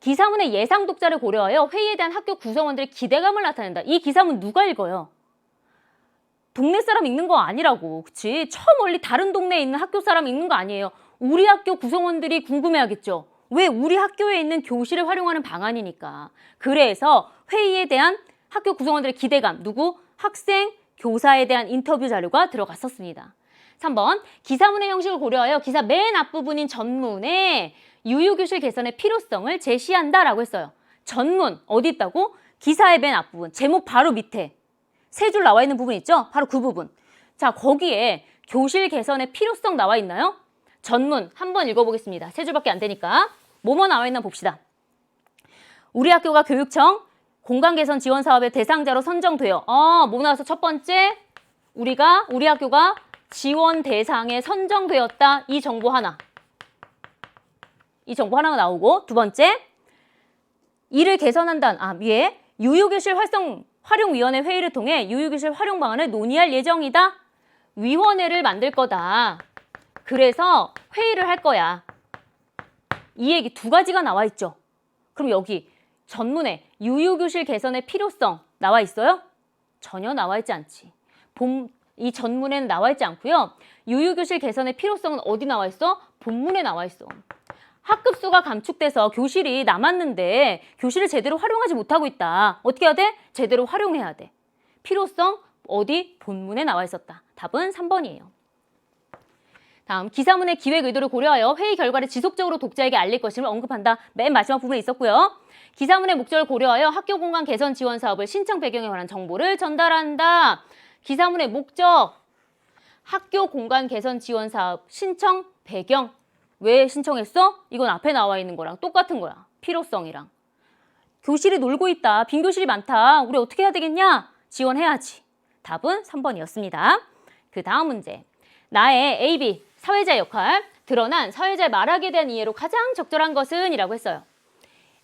A: 기사문의 예상 독자를 고려하여 회의에 대한 학교 구성원들의 기대감을 나타낸다. 이 기사문 누가 읽어요? 동네 사람 읽는 거 아니라고. 그치? 저 멀리 다른 동네에 있는 학교 사람 읽는 거 아니에요. 우리 학교 구성원들이 궁금해하겠죠. 왜? 우리 학교에 있는 교실을 활용하는 방안이니까. 그래서 회의에 대한 학교 구성원들의 기대감. 누구? 학생, 교사에 대한 인터뷰 자료가 들어갔었습니다. 3번 기사문의 형식을 고려하여 기사 맨 앞부분인 전문에 유효교실 개선의 필요성을 제시한다라고 했어요. 전문 어디 있다고? 기사의 맨 앞부분, 제목 바로 밑에 세 줄 나와 있는 부분 있죠? 바로 그 부분. 자 거기에 교실 개선의 필요성 나와 있나요? 전문 한번 읽어보겠습니다. 세 줄밖에 안 되니까. 뭐뭐 나와 있나 봅시다. 우리 학교가 교육청 공간개선 지원 사업의 대상자로 선정되어 뭐 나와서 첫 번째 우리 학교가 지원 대상에 선정되었다. 이 정보 하나. 이 정보 하나가 나오고 두 번째 이를 개선한다는 위에 유효교실 활용위원회 회의를 통해 유효교실 활용 방안을 논의할 예정이다. 위원회를 만들 거다. 그래서 회의를 할 거야. 이 얘기 두 가지가 나와 있죠. 그럼 여기 전문에 유효교실 개선의 필요성 나와 있어요? 전혀 나와 있지 않지. 이 전문에는 나와 있지 않고요. 유효교실 개선의 필요성은 어디 나와 있어? 본문에 나와 있어. 학급수가 감축돼서 교실이 남았는데 교실을 제대로 활용하지 못하고 있다. 어떻게 해야 돼? 제대로 활용해야 돼. 필요성 어디? 본문에 나와 있었다. 답은 3번이에요. 다음 기사문의 기획 의도를 고려하여 회의 결과를 지속적으로 독자에게 알릴 것임을 언급한다. 맨 마지막 부분에 있었고요. 기사문의 목적을 고려하여 학교 공간 개선 지원 사업을 신청 배경에 관한 정보를 전달한다. 기사문의 목적, 학교 공간 개선 지원 사업 신청 배경. 왜 신청했어? 이건 앞에 나와 있는 거랑 똑같은 거야. 필요성이랑. 교실이 놀고 있다. 빈 교실이 많다. 우리 어떻게 해야 되겠냐? 지원해야지. 답은 3번이었습니다. 그 다음 문제. 나의 A, B, 사회자 역할. 드러난 사회자의 말하기에 대한 이해로 가장 적절한 것은? 이라고 했어요.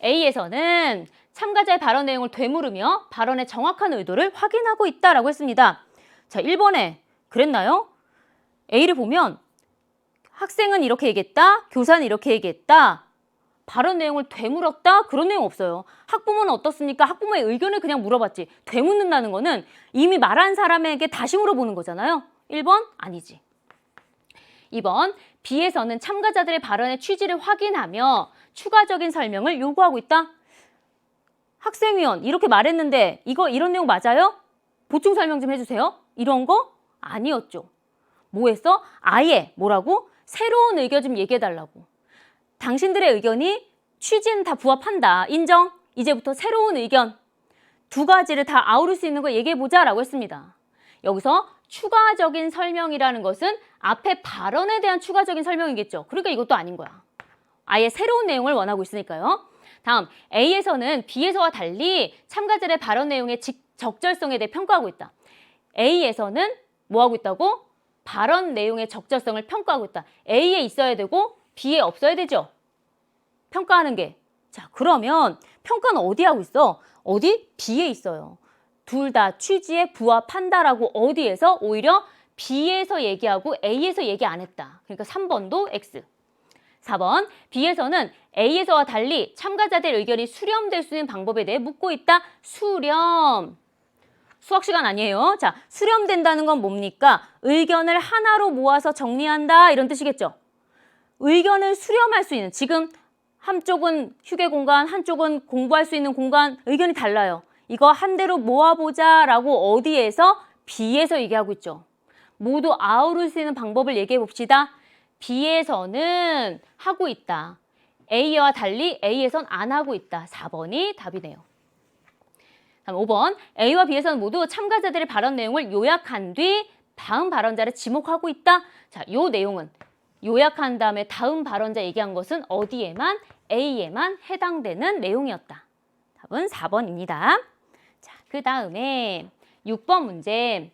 A: A에서는 참가자의 발언 내용을 되물으며 발언의 정확한 의도를 확인하고 있다라고 했습니다. 자, 1번에 그랬나요? A를 보면 학생은 이렇게 얘기했다. 교사는 이렇게 얘기했다. 발언 내용을 되물었다? 그런 내용 없어요. 학부모는 어떻습니까? 학부모의 의견을 그냥 물어봤지. 되묻는다는 거는 이미 말한 사람에게 다시 물어보는 거잖아요. 1번? 아니지. 2번, B에서는 참가자들의 발언의 취지를 확인하며 추가적인 설명을 요구하고 있다. 학생위원 이렇게 말했는데 이런 내용 맞아요? 보충 설명 좀 해주세요. 이런 거 아니었죠. 뭐 했어? 아예 뭐라고? 새로운 의견 좀 얘기해달라고. 당신들의 의견이 취지는 다 부합한다. 인정? 이제부터 새로운 의견 두 가지를 다 아우를 수 있는 거 얘기해보자 라고 했습니다. 여기서 추가적인 설명이라는 것은 앞에 발언에 대한 추가적인 설명이겠죠. 그러니까 이것도 아닌 거야. 아예 새로운 내용을 원하고 있으니까요. 다음, A에서는 B에서와 달리 참가자들의 발언 내용의 적절성에 대해 평가하고 있다. A에서는 뭐 하고 있다고? 발언 내용의 적절성을 평가하고 있다. A에 있어야 되고 B에 없어야 되죠. 평가하는 게. 자, 그러면 평가는 어디 하고 있어? 어디? B에 있어요. 둘 다 취지에 부합한다라고 어디에서? 오히려 B에서 얘기하고 A에서 얘기 안 했다. 그러니까 3번도 X. 4번, B에서는 A에서와 달리 참가자들 의견이 수렴될 수 있는 방법에 대해 묻고 있다. 수렴. 수학 시간 아니에요. 자, 수렴된다는 건 뭡니까? 의견을 하나로 모아서 정리한다 이런 뜻이겠죠. 의견을 수렴할 수 있는, 지금 한쪽은 휴게 공간, 한쪽은 공부할 수 있는 공간, 의견이 달라요. 이거 한 대로 모아보자 라고 어디에서? B에서 얘기하고 있죠. 모두 아우를 수 있는 방법을 얘기해 봅시다. B에서는 하고 있다. A와 달리 A에선 안 하고 있다. 4번이 답이네요. 다음 5번, A와 B에서는 모두 참가자들의 발언 내용을 요약한 뒤 다음 발언자를 지목하고 있다. 자, 요 내용은 요약한 다음에 다음 발언자 얘기한 것은 어디에만? A에만 해당되는 내용이었다. 답은 4번입니다. 자, 그 다음에 6번 문제.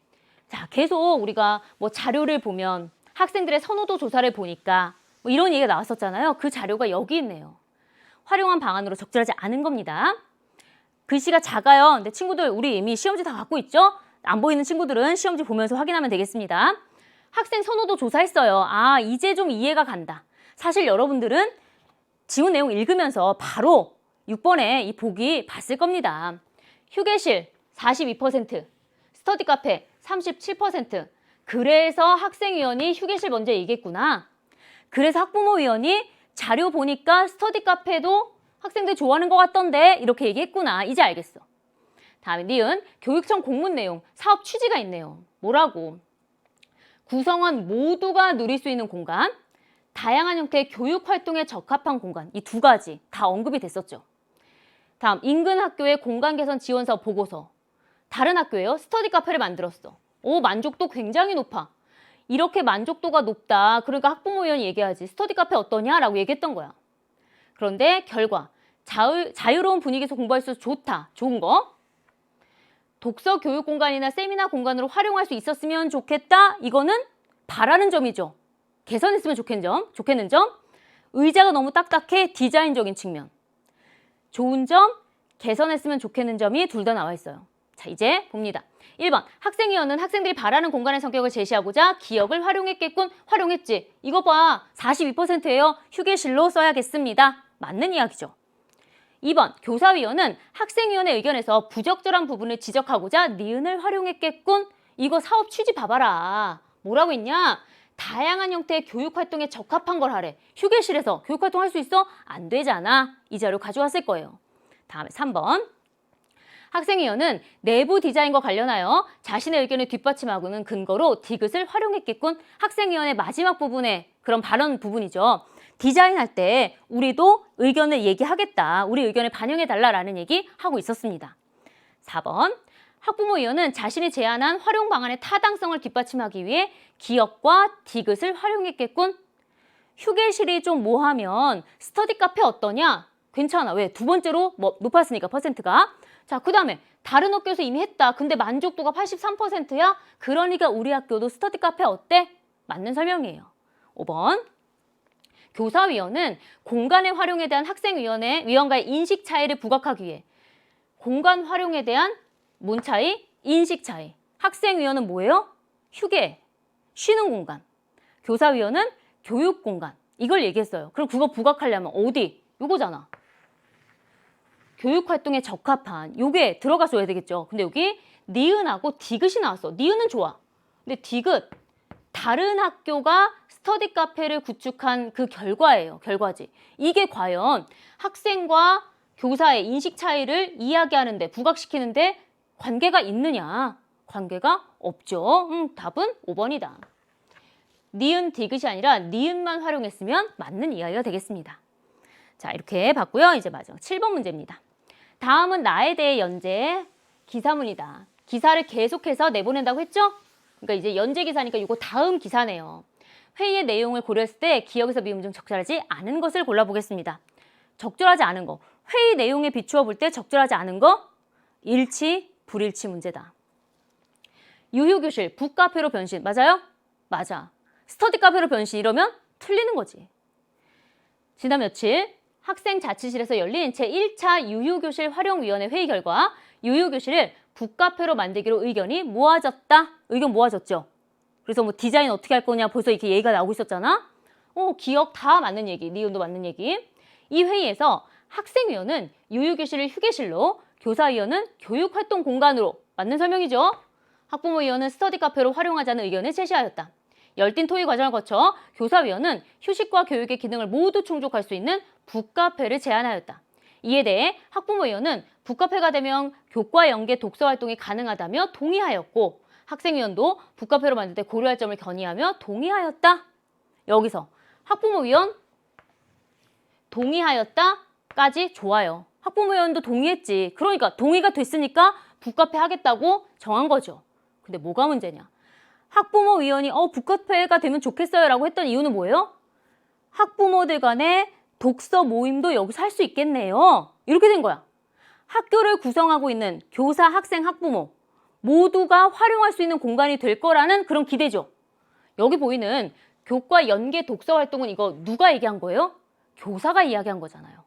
A: 자, 계속 우리가 뭐 자료를 보면 학생들의 선호도 조사를 보니까 뭐 이런 얘기가 나왔었잖아요. 그 자료가 여기 있네요. 활용한 방안으로 적절하지 않은 겁니다. 글씨가 작아요. 근데 친구들 우리 이미 시험지 다 갖고 있죠? 안 보이는 친구들은 시험지 보면서 확인하면 되겠습니다. 학생 선호도 조사했어요. 아, 이제 좀 이해가 간다. 사실 여러분들은 지문 내용 읽으면서 바로 6번에 이 보기 봤을 겁니다. 휴게실 42%, 스터디 카페 37%. 그래서 학생위원이 휴게실 먼저 얘기했구나. 그래서 학부모위원이 자료 보니까 스터디 카페도 학생들 좋아하는 것 같던데 이렇게 얘기했구나. 이제 알겠어. 다음에 니은 교육청 공문 내용, 사업 취지가 있네요. 뭐라고? 구성원 모두가 누릴 수 있는 공간, 다양한 형태의 교육 활동에 적합한 공간. 이 두 가지 다 언급이 됐었죠. 다음 인근 학교의 공간 개선 지원서 보고서. 다른 학교에요. 스터디 카페를 만들었어. 오, 만족도 굉장히 높아. 이렇게 만족도가 높다. 그러니까 학부모위원이 얘기하지. 스터디 카페 어떠냐? 라고 얘기했던 거야. 그런데 결과 자유로운 분위기에서 공부할 수 있어서 좋다. 좋은 거. 독서 교육 공간이나 세미나 공간으로 활용할 수 있었으면 좋겠다. 이거는 바라는 점이죠. 개선했으면 좋겠는 점. 의자가 너무 딱딱해. 디자인적인 측면. 좋은 점, 개선했으면 좋겠는 점이 둘 다 나와 있어요. 자, 이제 봅니다. 1번, 학생위원은 학생들이 바라는 공간의 성격을 제시하고자 기억을 활용했겠군. 활용했지. 이거 봐. 42%예요. 휴게실로 써야겠습니다. 맞는 이야기죠. 2번, 교사위원은 학생위원회 의견에서 부적절한 부분을 지적하고자 니은을 활용했겠군. 이거 사업 취지 봐봐라. 뭐라고 했냐? 다양한 형태의 교육활동에 적합한 걸 하래. 휴게실에서 교육활동 할 수 있어? 안 되잖아. 이 자료 가져왔을 거예요. 다음에 3번. 학생위원은 내부 디자인과 관련하여 자신의 의견을 뒷받침하고는 근거로 디귿을 활용했겠군. 학생위원회 마지막 부분에 그런 발언 부분이죠. 디자인할 때 우리도 의견을 얘기하겠다. 우리 의견을 반영해달라라는 얘기 하고 있었습니다. 4번. 학부모위원은 자신이 제안한 활용 방안의 타당성을 뒷받침하기 위해 기억과 디귿을 활용했겠군. 휴게실이 좀 뭐하면 스터디 카페 어떠냐? 괜찮아. 왜? 두 번째로 뭐 높았으니까 퍼센트가. 자, 그 다음에 다른 학교에서 이미 했다. 근데 만족도가 83%야? 그러니까 우리 학교도 스터디 카페 어때? 맞는 설명이에요. 5번. 교사위원은 공간의 활용에 대한 학생위원과의 인식 차이를 부각하기 위해 공간 활용에 대한 뭔 차이? 인식 차이. 학생위원은 뭐예요? 휴게, 쉬는 공간. 교사위원은 교육 공간. 이걸 얘기했어요. 그럼 그거 부각하려면 어디? 요거잖아. 교육 활동에 적합한 요게 들어가서 해야 되겠죠. 근데 여기 니은하고 디귿이 나왔어. 니은은 좋아. 근데 디귿 다른 학교가 스터디 카페를 구축한 그 결과예요. 결과지. 이게 과연 학생과 교사의 인식 차이를 이야기하는데 부각시키는데 관계가 있느냐? 관계가 없죠. 답은 5번이다. 니은 디귿이 아니라 니은만 활용했으면 맞는 이야기가 되겠습니다. 자, 이렇게 봤고요. 이제 마지막 7번 문제입니다. 다음은 나에 대해 연재 기사문이다. 기사를 계속해서 내보낸다고 했죠? 그러니까 이제 연재 기사니까 이거 다음 기사네요. 회의의 내용을 고려했을 때 기억에서 미음 중 적절하지 않은 것을 골라보겠습니다. 적절하지 않은 거. 회의 내용에 비추어 볼 때 적절하지 않은 거? 일치, 불일치 문제다. 유휴교실, 북카페로 변신. 맞아요? 맞아. 스터디 카페로 변신 이러면 틀리는 거지. 지난 며칠 학생 자치실에서 열린 제1차 유휴교실 활용위원회 회의 결과 유휴교실을 북카페로 만들기로 의견이 모아졌다. 의견 모아졌죠. 그래서 뭐 디자인 어떻게 할 거냐 벌써 이렇게 얘기가 나오고 있었잖아. 기억 다 맞는 얘기, 니은도 맞는 얘기. 이 회의에서 학생위원은 유휴교실을 휴게실로, 교사위원은 교육활동 공간으로 맞는 설명이죠. 학부모위원은 스터디 카페로 활용하자는 의견을 제시하였다. 열띤 토의 과정을 거쳐 교사위원은 휴식과 교육의 기능을 모두 충족할 수 있는 북카페를 제안하였다. 이에 대해 학부모위원은 북카페가 되면 교과 연계 독서 활동이 가능하다며 동의하였고 학생위원도 북카페로 만들 때 고려할 점을 건의하며 동의하였다. 여기서 학부모위원 동의하였다까지 좋아요. 학부모위원도 동의했지. 그러니까 동의가 됐으니까 북카페 하겠다고 정한 거죠. 근데 뭐가 문제냐? 학부모위원이 북카페가 되면 좋겠어요 라고 했던 이유는 뭐예요? 학부모들 간의 독서 모임도 여기서 할 수 있겠네요. 이렇게 된 거야. 학교를 구성하고 있는 교사, 학생, 학부모 모두가 활용할 수 있는 공간이 될 거라는 그런 기대죠. 여기 보이는 교과 연계 독서 활동은 이거 누가 얘기한 거예요? 교사가 이야기한 거잖아요.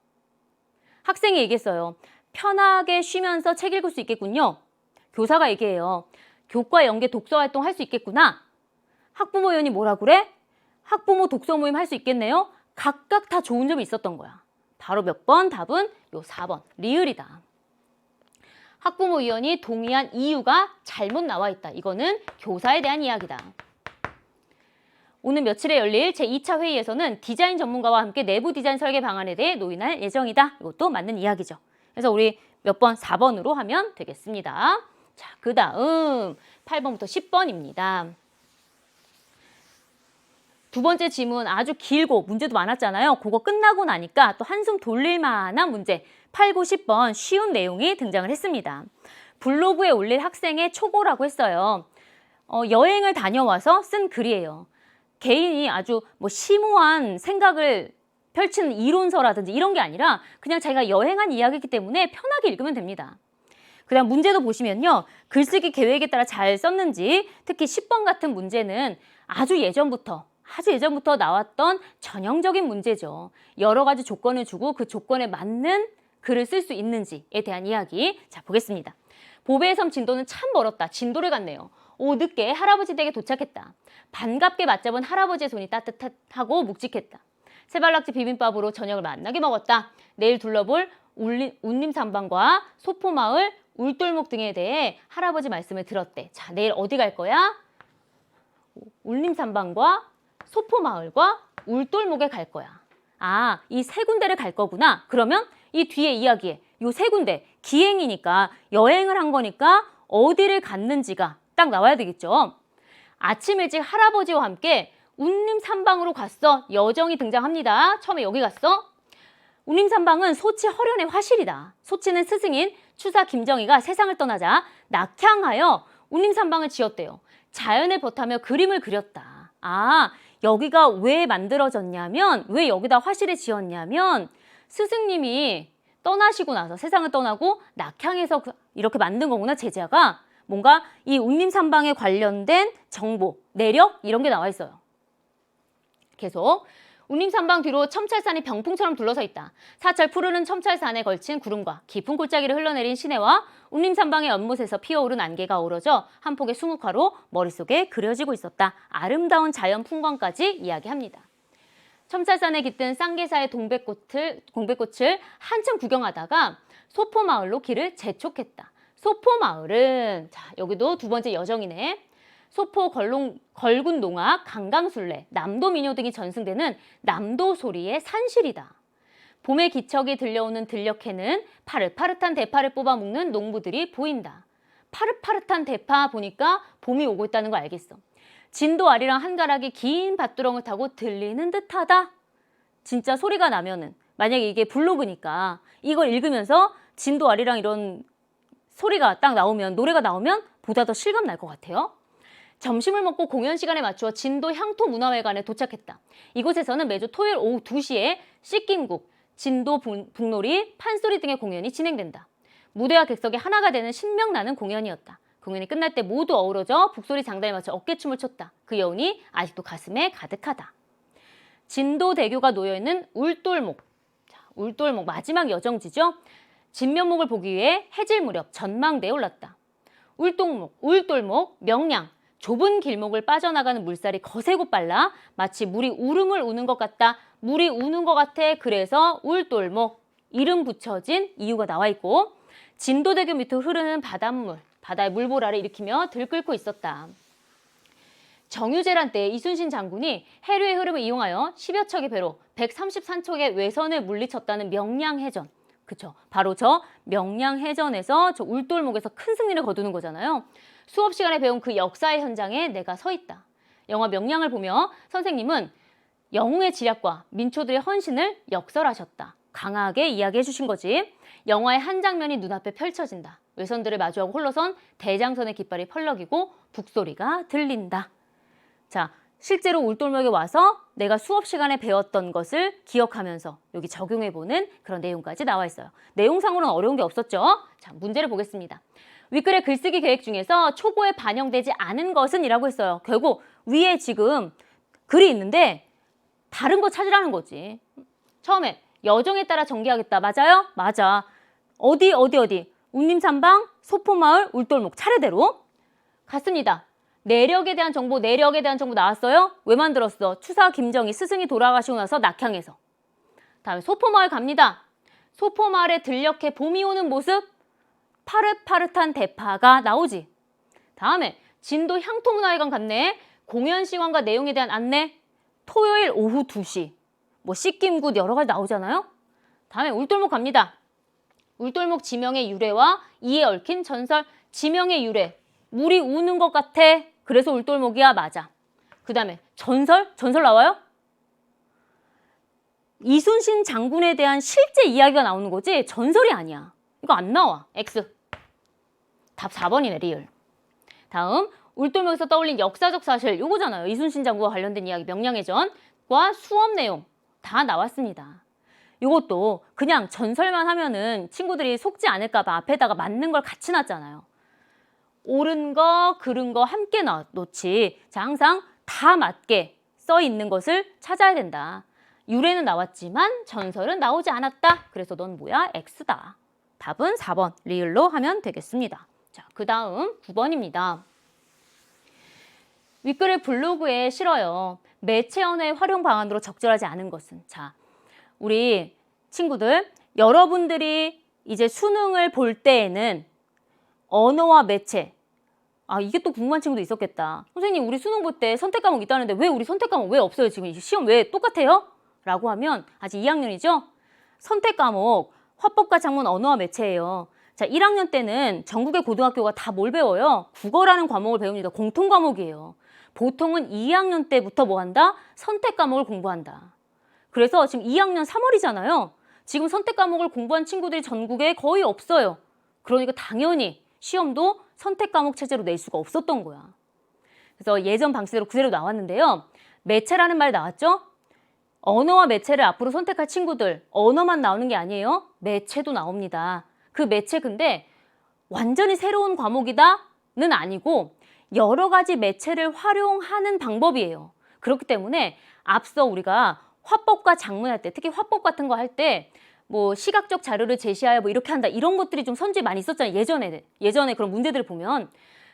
A: 학생이 얘기했어요. 편하게 쉬면서 책 읽을 수 있겠군요. 교사가 얘기해요. 교과 연계 독서 활동 할 수 있겠구나. 학부모위원이 뭐라 그래? 학부모 독서 모임 할 수 있겠네요. 각각 다 좋은 점이 있었던 거야. 바로 몇 번? 답은 요 4번. 리을이다. 학부모위원이 동의한 이유가 잘못 나와 있다. 이거는 교사에 대한 이야기다. 오는 며칠에 열릴 제2차 회의에서는 디자인 전문가와 함께 내부 디자인 설계 방안에 대해 논의할 예정이다. 이것도 맞는 이야기죠. 그래서 우리 몇 번? 4번으로 하면 되겠습니다. 자, 그 다음 8번부터 10번입니다. 두 번째 지문 아주 길고 문제도 많았잖아요. 그거 끝나고 나니까 또 한숨 돌릴 만한 문제 8, 9, 10번 쉬운 내용이 등장을 했습니다. 블로그에 올릴 학생의 초고라고 했어요. 여행을 다녀와서 쓴 글이에요. 개인이 아주 심오한 생각을 펼치는 이론서라든지 이런 게 아니라 그냥 자기가 여행한 이야기이기 때문에 편하게 읽으면 됩니다. 그 다음 문제도 보시면요. 글쓰기 계획에 따라 잘 썼는지 특히 10번 같은 문제는 아주 예전부터 나왔던 전형적인 문제죠. 여러 가지 조건을 주고 그 조건에 맞는 글을 쓸 수 있는지에 대한 이야기. 자, 보겠습니다. 보배의 섬 진도는 참 멀었다. 진도를 갔네요. 늦게 할아버지 댁에 도착했다. 반갑게 맞잡은 할아버지의 손이 따뜻하고 묵직했다. 세발낙지 비빔밥으로 저녁을 맛나게 먹었다. 내일 둘러볼 운림산방과 소포마을, 울돌목 등에 대해 할아버지 말씀을 들었대. 자, 내일 어디 갈 거야? 울림산방과 소포마을과 울돌목에 갈 거야. 아, 이 세 군데를 갈 거구나. 그러면 이 뒤에 이야기에 이 세 군데 기행이니까 여행을 한 거니까 어디를 갔는지가 딱 나와야 되겠죠. 아침 일찍 할아버지와 함께 운림산방으로 갔어. 여정이 등장합니다. 처음에 여기 갔어. 운림산방은 소치 허련의 화실이다. 소치는 스승인 추사 김정희가 세상을 떠나자 낙향하여 운림산방을 지었대요. 자연을 벗하며 그림을 그렸다. 아, 여기가 왜 만들어졌냐면, 왜 여기다 화실을 지었냐면 스승님이 떠나시고 나서 세상을 떠나고 낙향해서 이렇게 만든 거구나. 제자가 뭔가 이 운림산방에 관련된 정보, 내력 이런 게 나와 있어요. 계속 운림산방 뒤로 첨찰산이 병풍처럼 둘러서 있다. 사철 푸르른 첨찰산에 걸친 구름과 깊은 골짜기를 흘러내린 시내와 운림산방의 연못에서 피어오른 안개가 어우러져 한 폭의 수묵화로 머릿속에 그려지고 있었다. 아름다운 자연 풍광까지 이야기합니다. 첨찰산에 깃든 쌍계사의 동백꽃을 한참 구경하다가 소포마을로 길을 재촉했다. 소포마을은 자, 여기도 두 번째 여정이네. 소포, 걸군 농악, 강강술래, 남도 민요 등이 전승되는 남도 소리의 산실이다. 봄의 기척이 들려오는 들녘에는 파릇파릇한 대파를 뽑아 먹는 농부들이 보인다. 파릇파릇한 대파 보니까 봄이 오고 있다는 거 알겠어. 진도 아리랑 한가락이 긴 밭두렁을 타고 들리는 듯하다. 진짜 소리가 나면은 만약에 이게 블로그니까 이걸 읽으면서 진도 아리랑 이런 소리가 딱 나오면, 노래가 나오면 보다 더 실감 날 것 같아요. 점심을 먹고 공연 시간에 맞추어 진도 향토문화회관에 도착했다. 이곳에서는 매주 토요일 오후 2시에 씻김국, 진도 북놀이, 판소리 등의 공연이 진행된다. 무대와 객석이 하나가 되는 신명나는 공연이었다. 공연이 끝날 때 모두 어우러져 북소리 장단에 맞춰 어깨춤을 췄다. 그 여운이 아직도 가슴에 가득하다. 진도대교가 놓여있는 울돌목. 자, 울돌목 마지막 여정지죠. 진면목을 보기 위해 해질 무렵 전망대에 올랐다. 울돌목, 명량. 좁은 길목을 빠져나가는 물살이 거세고 빨라 마치 물이 울음을 우는 것 같다. 물이 우는 것 같아. 그래서 울돌목. 이름 붙여진 이유가 나와 있고 진도대교 밑으로 흐르는 바닷물, 바다의 물보라를 일으키며 들끓고 있었다. 정유재란 때 이순신 장군이 해류의 흐름을 이용하여 10여 척의 배로 133척의 외선을 물리쳤다는 명량해전. 그쵸. 바로 저 명량해전에서 저 울돌목에서 큰 승리를 거두는 거잖아요. 수업 시간에 배운 그 역사의 현장에 내가 서 있다. 영화 명량을 보며 선생님은 영웅의 지략과 민초들의 헌신을 역설하셨다. 강하게 이야기해 주신 거지. 영화의 한 장면이 눈앞에 펼쳐진다. 외선들을 마주하고 홀로선 대장선의 깃발이 펄럭이고 북소리가 들린다. 자, 실제로 울돌목에 와서 내가 수업 시간에 배웠던 것을 기억하면서 여기 적용해보는 그런 내용까지 나와 있어요. 내용상으로는 어려운 게 없었죠? 자, 문제를 보겠습니다. 윗글의 글쓰기 계획 중에서 초고에 반영되지 않은 것은 이라고 했어요. 결국 위에 지금 글이 있는데 다른 거 찾으라는 거지. 처음에 여정에 따라 전개하겠다. 맞아요? 맞아. 어디? 운림산방, 소포마을, 울돌목 차례대로 갔습니다. 내력에 대한 정보 나왔어요? 왜 만들었어? 추사 김정희 스승이 돌아가시고 나서 낙향해서. 다음에 소포마을 갑니다. 소포마을에 들녘에 봄이 오는 모습, 파릇파릇한 대파가 나오지. 다음에 진도 향토문화회관 갔네. 공연 시간과 내용에 대한 안내, 토요일 오후 2시. 뭐 씻김굿 여러 가지 나오잖아요. 다음에 울돌목 갑니다. 울돌목 지명의 유래와 이에 얽힌 전설, 지명의 유래. 물이 우는 것 같아. 그래서 울돌목이야. 맞아. 그 다음에 전설 나와요? 이순신 장군에 대한 실제 이야기가 나오는 거지 전설이 아니야. 이거 안 나와. X. 답 4번이네. 리을. 다음 울돌목에서 떠올린 역사적 사실 요거잖아요. 이순신 장군과 관련된 이야기 명량해전과 수업 내용 다 나왔습니다. 이것도 그냥 전설만 하면은 친구들이 속지 않을까 봐 앞에다가 맞는 걸 같이 놨잖아요. 옳은 거, 그른 거 함께 놓지. 자, 항상 다 맞게 써 있는 것을 찾아야 된다. 유래는 나왔지만 전설은 나오지 않았다. 그래서 넌 뭐야? X다. 답은 4번 리을로 하면 되겠습니다. 자, 그 다음 9번입니다. 윗글을 블로그에 실어요. 매체 언어의 활용 방안으로 적절하지 않은 것은. 자, 우리 친구들, 여러분들이 이제 수능을 볼 때에는 언어와 매체. 아, 이게 또 궁금한 친구도 있었겠다. 선생님, 우리 수능 볼 때 선택 과목 있다는데 왜 우리 선택 과목 왜 없어요? 지금 시험 왜 똑같아요? 라고 하면 아직 2학년이죠? 선택 과목, 화법과 작문, 언어와 매체예요. 자, 1학년 때는 전국의 고등학교가 다 뭘 배워요? 국어라는 과목을 배웁니다. 공통 과목이에요. 보통은 2학년 때부터 뭐 한다? 선택 과목을 공부한다. 그래서 지금 2학년 3월이잖아요. 지금 선택 과목을 공부한 친구들이 전국에 거의 없어요. 그러니까 당연히 시험도 선택 과목 체제로 낼 수가 없었던 거야. 그래서 예전 방식대로 그대로 나왔는데요. 매체라는 말 나왔죠? 언어와 매체를 앞으로 선택할 친구들, 언어만 나오는 게 아니에요. 매체도 나옵니다. 그 매체 근데 완전히 새로운 과목이다는 아니고 여러 가지 매체를 활용하는 방법이에요. 그렇기 때문에 앞서 우리가 화법과 작문할 때, 특히 화법 같은 거 할 때 뭐 시각적 자료를 제시하여 뭐 이렇게 한다 이런 것들이 좀 선지에 많이 있었잖아요. 예전에 그런 문제들을 보면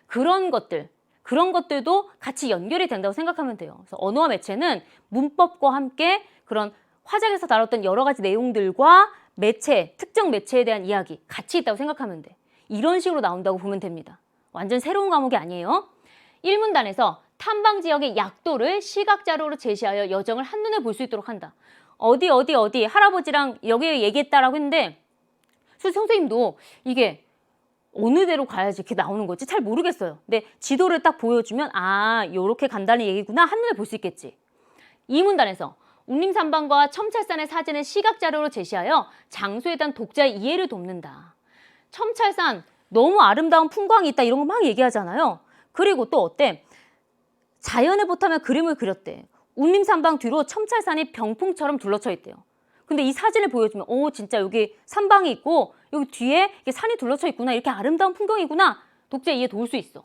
A: 그런 것들도 같이 연결이 된다고 생각하면 돼요. 그래서 언어와 매체는 문법과 함께 그런 화작에서 다뤘던 여러 가지 내용들과 매체, 특정 매체에 대한 이야기 같이 있다고 생각하면 돼. 이런 식으로 나온다고 보면 됩니다. 완전 새로운 과목이 아니에요. 1문단에서 탐방 지역의 약도를 시각 자료로 제시하여 여정을 한눈에 볼 수 있도록 한다. 어디 할아버지랑 여기 얘기했다라고 했는데 선생님도 이게 어느 데로 가야지 이렇게 나오는 거지 잘 모르겠어요. 근데 지도를 딱 보여주면 아 요렇게 간다는 얘기구나 한눈에 볼 수 있겠지. 2문단에서 운림산방과 첨찰산의 사진을 시각 자료로 제시하여 장소에 대한 독자의 이해를 돕는다. 첨찰산 너무 아름다운 풍광이 있다 이런 거 막 얘기하잖아요. 그리고 또 어때? 자연의 보타면 그림을 그렸대. 운림산방 뒤로 첨찰산이 병풍처럼 둘러쳐 있대요. 근데 이 사진을 보여주면 진짜 여기 산방이 있고 여기 뒤에 이게 산이 둘러쳐 있구나. 이렇게 아름다운 풍경이구나. 독자 이해 도울 수 있어.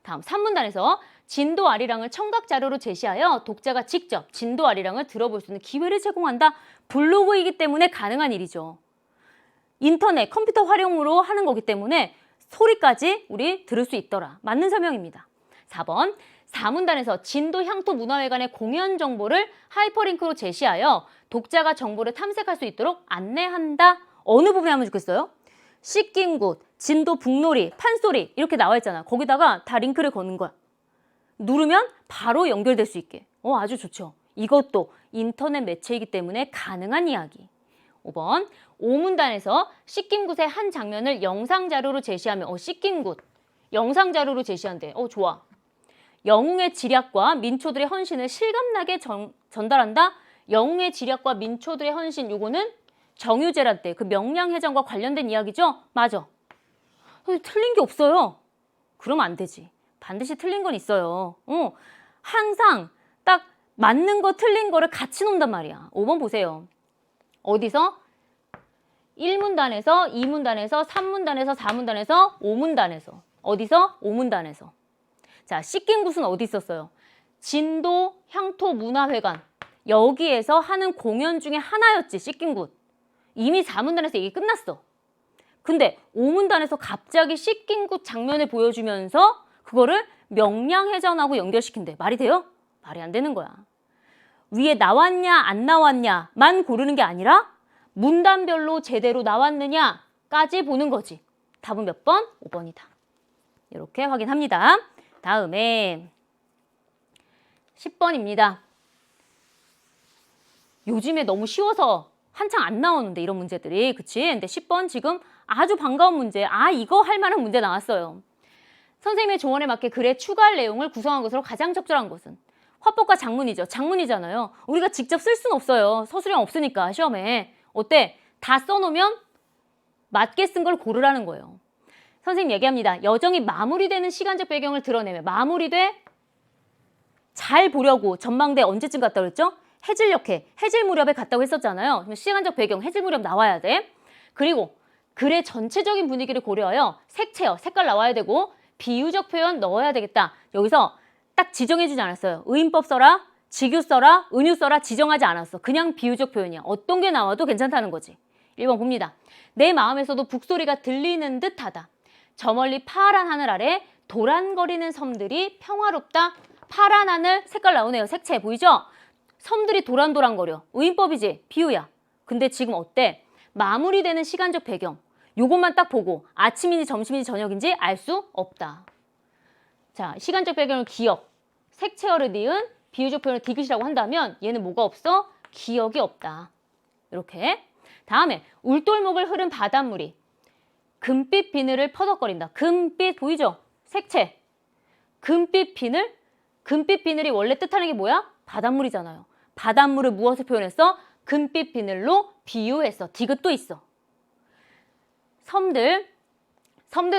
A: 다음 3문단에서 진도 아리랑을 청각 자료로 제시하여 독자가 직접 진도 아리랑을 들어볼 수 있는 기회를 제공한다. 블로그이기 때문에 가능한 일이죠. 인터넷, 컴퓨터 활용으로 하는 거기 때문에 소리까지 우리 들을 수 있더라. 맞는 설명입니다. 4번 4문단에서 진도 향토 문화회관의 공연 정보를 하이퍼링크로 제시하여 독자가 정보를 탐색할 수 있도록 안내한다. 어느 부분에 하면 좋겠어요? 씻긴 곳, 진도 북놀이, 판소리 이렇게 나와 있잖아. 거기다가 다 링크를 거는 거야. 누르면 바로 연결될 수 있게. 아주 좋죠. 이것도 인터넷 매체이기 때문에 가능한 이야기. 5번 5문단에서 씻긴 곳의 한 장면을 영상 자료로 제시하면 씻긴 곳 영상 자료로 제시한대. 좋아. 영웅의 지략과 민초들의 헌신을 실감나게 전달한다. 영웅의 지략과 민초들의 헌신 요거는 정유재란 때 그 명량해전과 관련된 이야기죠? 맞아. 틀린 게 없어요. 그러면 안 되지. 반드시 틀린 건 있어요. 항상 딱 맞는 거 틀린 거를 같이 놓는단 말이야. 5번 보세요. 어디서? 1문단에서 2문단에서 3문단에서 4문단에서 5문단에서 어디서? 5문단에서. 자, 씻긴 곳은 어디 있었어요? 진도 향토 문화회관. 여기에서 하는 공연 중에 하나였지, 씻긴 곳. 이미 4문단에서 얘기 끝났어. 근데 5문단에서 갑자기 씻긴 곳 장면을 보여주면서 그거를 명량해전하고 연결시킨대. 말이 돼요? 말이 안 되는 거야. 위에 나왔냐 안 나왔냐만 고르는 게 아니라 문단별로 제대로 나왔느냐까지 보는 거지. 답은 몇 번? 5번이다. 이렇게 확인합니다. 다음에 10번입니다. 요즘에 너무 쉬워서 한창 안 나오는데 이런 문제들이. 그치? 근데 10번 지금 아주 반가운 문제. 이거 할 만한 문제 나왔어요. 선생님의 조언에 맞게 글에 추가할 내용을 구성한 것으로 가장 적절한 것은? 화법과 장문이죠. 장문이잖아요. 우리가 직접 쓸 수는 없어요. 서술형 없으니까 시험에. 어때? 다 써놓으면 맞게 쓴 걸 고르라는 거예요. 선생님 얘기합니다. 여정이 마무리되는 시간적 배경을 드러내면 마무리돼? 잘 보려고 전망대 언제쯤 갔다 그랬죠? 해질녘에, 해질 무렵에 갔다고 했었잖아요. 그럼 시간적 배경, 해질 무렵 나와야 돼. 그리고 글의 전체적인 분위기를 고려하여 색채어, 색깔 나와야 되고 비유적 표현 넣어야 되겠다. 여기서 딱 지정해주지 않았어요. 의인법 써라, 직유 써라, 은유 써라 지정하지 않았어. 그냥 비유적 표현이야. 어떤 게 나와도 괜찮다는 거지. 1번 봅니다. 내 마음에서도 북소리가 들리는 듯하다. 저 멀리 파란 하늘 아래 도란거리는 섬들이 평화롭다. 파란 하늘 색깔 나오네요. 색채 보이죠? 섬들이 도란도란거려. 의인법이지? 비유야. 근데 지금 어때? 마무리되는 시간적 배경. 요것만 딱 보고 아침인지 점심인지 저녁인지 알 수 없다. 자, 시간적 배경을 기억. 색채어를 니은 비유적 표현을 디귿이라고 한다면 얘는 뭐가 없어? 기억이 없다. 이렇게. 다음에 울돌목을 흐른 바닷물이 금빛 비늘을 퍼덕거린다. 금빛 보이죠? 색채. 금빛 비늘? 금빛 비늘이 원래 뜻하는 게 뭐야? 바닷물이잖아요. 바닷물을 무엇을 표현했어? 금빛 비늘로 비유했어. 디귿도 있어. 섬들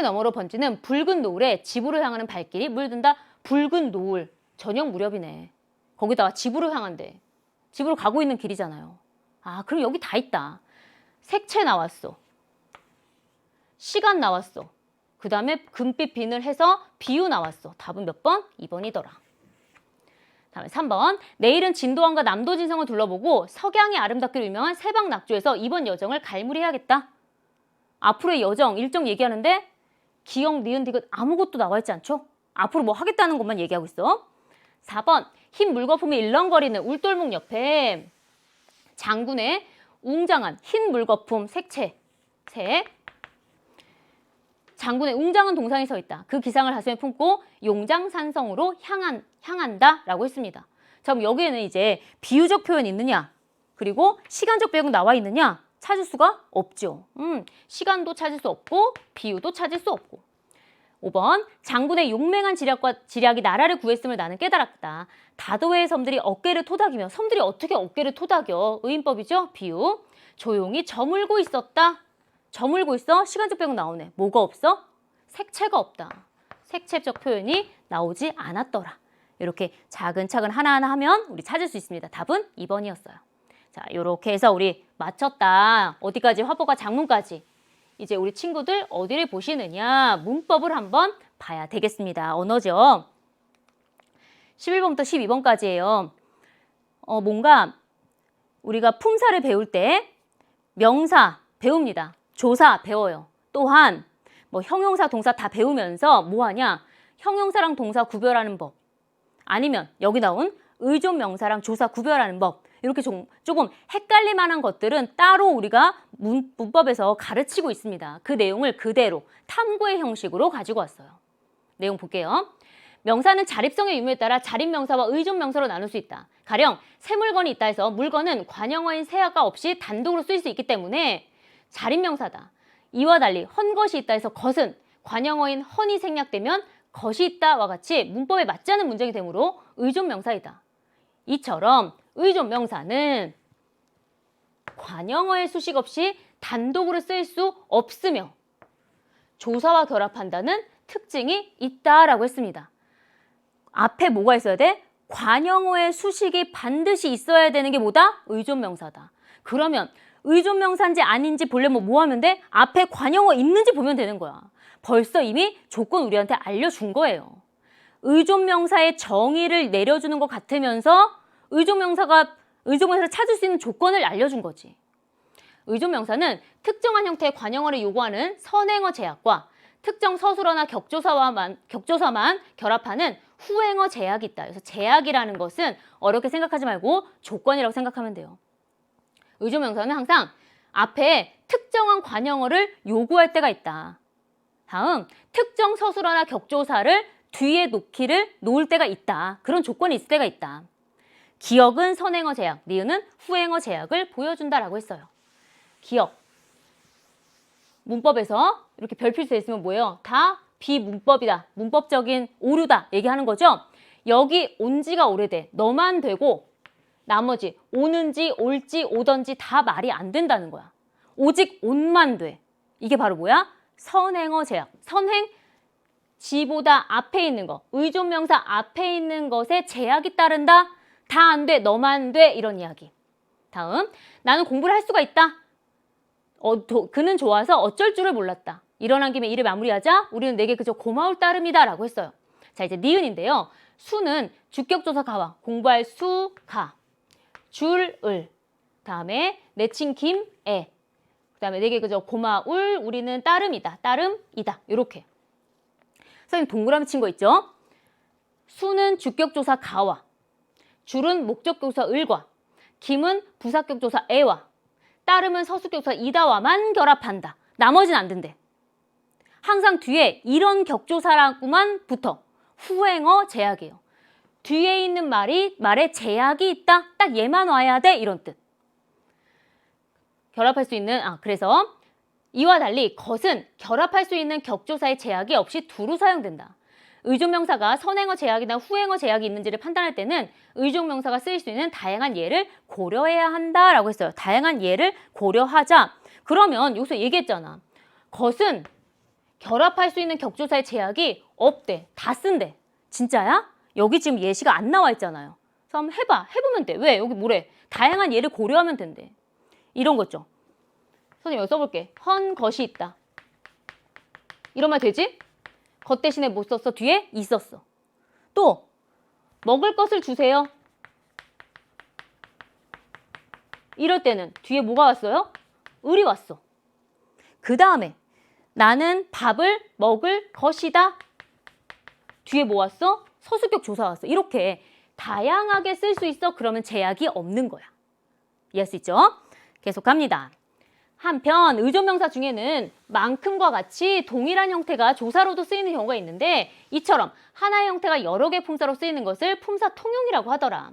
A: 너머로 번지는 붉은 노을에 집으로 향하는 발길이 물든다. 붉은 노을. 저녁 무렵이네. 거기다가 집으로 향한대. 집으로 가고 있는 길이잖아요. 그럼 여기 다 있다. 색채 나왔어. 시간 나왔어. 그 다음에 금빛 비늘 해서 비유 나왔어. 답은 몇 번? 2번이더라. 다음에 3번. 내일은 진도항과 남도진성을 둘러보고 석양이 아름답기로 유명한 세방낙조에서 이번 여정을 갈무리해야겠다. 앞으로의 여정, 일정 얘기하는데 기억, 니은, 디귿 아무것도 나와 있지 않죠? 앞으로 뭐 하겠다는 것만 얘기하고 있어. 4번. 흰 물거품이 일렁거리는 울돌목 옆에 장군의 웅장한 흰 물거품 색채. 색. 장군의 웅장한 동상이 서 있다. 그 기상을 가슴에 품고 용장산성으로 향한다 라고 했습니다. 자, 그럼 여기에는 이제 비유적 표현이 있느냐 그리고 시간적 배경 나와 있느냐 찾을 수가 없죠. 시간도 찾을 수 없고 비유도 찾을 수 없고. 5번. 장군의 용맹한 지략이 나라를 구했음을 나는 깨달았다. 다도해의 섬들이 어깨를 토닥이며. 섬들이 어떻게 어깨를 토닥여? 의인법이죠? 비유. 조용히 저물고 있었다. 저물고 있어? 시간적 배경 나오네. 뭐가 없어? 색채가 없다. 색채적 표현이 나오지 않았더라. 이렇게 차근차근 하나하나 하면 우리 찾을 수 있습니다. 답은 2번이었어요. 자, 이렇게 해서 우리 맞췄다. 어디까지? 화보가 장문까지. 이제 우리 친구들 어디를 보시느냐? 문법을 한번 봐야 되겠습니다. 언어죠. 11번부터 12번까지예요. 뭔가 우리가 품사를 배울 때 명사 배웁니다. 조사 배워요. 또한 뭐 형용사, 동사 다 배우면서 뭐 하냐? 형용사랑 동사 구별하는 법. 아니면 여기 나온 의존 명사랑 조사 구별하는 법. 이렇게 조금 헷갈릴 만한 것들은 따로 우리가 문법에서 가르치고 있습니다. 그 내용을 그대로 탐구의 형식으로 가지고 왔어요. 내용 볼게요. 명사는 자립성의 유무에 따라 자립명사와 의존명사로 나눌 수 있다. 가령 새 물건이 있다 해서 물건은 관형어인 새가 없이 단독으로 쓰일 수 있기 때문에 자립명사다. 이와 달리 헌 것이 있다 해서 것은 관형어인 헌이 생략되면 것이 있다와 같이 문법에 맞지 않는 문장이 되므로 의존명사이다. 이처럼 의존명사는 관형어의 수식 없이 단독으로 쓰일 수 없으며 조사와 결합한다는 특징이 있다라고 했습니다. 앞에 뭐가 있어야 돼? 관형어의 수식이 반드시 있어야 되는 게 뭐다? 의존명사다. 그러면 의존명사인지 아닌지 보려면 뭐 하면 돼? 앞에 관형어 있는지 보면 되는 거야. 벌써 이미 조건 우리한테 알려준 거예요. 의존명사의 정의를 내려주는 것 같으면서 의존명사를 찾을 수 있는 조건을 알려준 거지. 의존명사는 특정한 형태의 관형어를 요구하는 선행어 제약과 특정 서술어나 격조사만 결합하는 후행어 제약이 있다. 그래서 제약이라는 것은 어렵게 생각하지 말고 조건이라고 생각하면 돼요. 의존명사는 항상 앞에 특정한 관형어를 요구할 때가 있다. 다음, 특정 서술어나 격조사를 뒤에 놓을 때가 있다. 그런 조건이 있을 때가 있다. 기억은 선행어 제약, 니은은 후행어 제약을 보여준다라고 했어요. 기억. 문법에서 이렇게 별필 돼 있으면 뭐예요? 다 비문법이다. 문법적인 오류다. 얘기하는 거죠. 여기 온 지가 오래돼. 너만 되고 나머지 오는지 올지 오던지 다 말이 안 된다는 거야. 오직 온만 돼. 이게 바로 뭐야? 선행어 제약. 선행, 지보다 앞에 있는 거. 의존명사 앞에 있는 것에 제약이 따른다. 다 안 돼. 너만 돼. 이런 이야기. 다음, 나는 공부를 할 수가 있다. 그는 좋아서 어쩔 줄을 몰랐다. 일어난 김에 일을 마무리하자 우리는 내게 그저 고마울 따름이다 라고 했어요. 자, 이제 니은인데요. 수는 주격조사 가와 공부할 수, 가. 줄을. 다음에 내친 김, 에. 그 다음에 내게 그저 고마울, 우리는 따름이다. 따름이다. 이렇게. 선생님 동그라미 친 거 있죠? 수는 주격조사 가와 줄은 목적격조사 을과 김은 부사격조사 에와 따름은 서술격조사 이다와만 결합한다. 나머지는 안 된대. 항상 뒤에 이런 격조사라고만 붙어. 후행어 제약이에요. 뒤에 있는 말에 제약이 있다. 딱 얘만 와야 돼. 이런 뜻. 결합할 수 있는, 그래서 이와 달리 것은 결합할 수 있는 격조사의 제약이 없이 두루 사용된다. 의존명사가 선행어 제약이나 후행어 제약이 있는지를 판단할 때는 의존명사가 쓰일 수 있는 다양한 예를 고려해야 한다라고 했어요. 다양한 예를 고려하자. 그러면 여기서 얘기했잖아. 것은 결합할 수 있는 격조사의 제약이 없대. 다 쓴대. 진짜야? 여기 지금 예시가 안 나와 있잖아요. 그래서 한번 해보면 돼. 왜? 여기 뭐래? 다양한 예를 고려하면 된대. 이런 거 있죠. 선생님 여기 써볼게. 헌 것이 있다. 이런 말 되지? 것 대신에 못 썼어? 뒤에 있었어. 또 먹을 것을 주세요. 이럴 때는 뒤에 뭐가 왔어요? 을이 왔어. 그 다음에 나는 밥을 먹을 것이다. 뒤에 뭐 왔어? 서술격 조사 왔어. 이렇게 다양하게 쓸 수 있어. 그러면 제약이 없는 거야. 이해할 수 있죠? 계속 갑니다. 한편 의존명사 중에는 만큼과 같이 동일한 형태가 조사로도 쓰이는 경우가 있는데 이처럼 하나의 형태가 여러 개 품사로 쓰이는 것을 품사 통용이라고 하더라.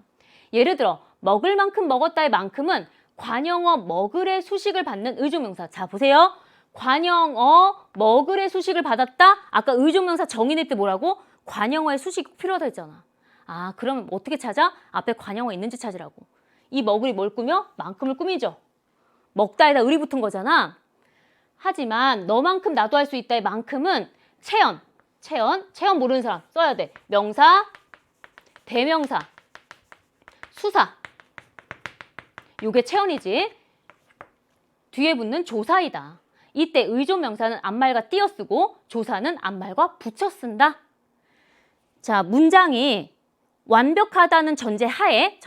A: 예를 들어 먹을 만큼 먹었다의 만큼은 관형어 먹을의 수식을 받는 의존명사. 자 보세요. 관형어 먹을의 수식을 받았다. 아까 의존명사 정의낼 때 뭐라고? 관형어의 수식이 필요하다 했잖아. 그러면 어떻게 찾아? 앞에 관형어 있는지 찾으라고. 이 먹을이 뭘 꾸며? 만큼을 꾸미죠. 먹다에다 을이 붙은 거잖아. 하지만 너만큼 나도 할 수 있다의 만큼은 체언 모르는 사람 써야 돼. 명사, 대명사, 수사. 요게 체언이지. 뒤에 붙는 조사이다. 이때 의존명사는 앞말과 띄어 쓰고 조사는 앞말과 붙여 쓴다. 자, 문장이 완벽하다는 전제하에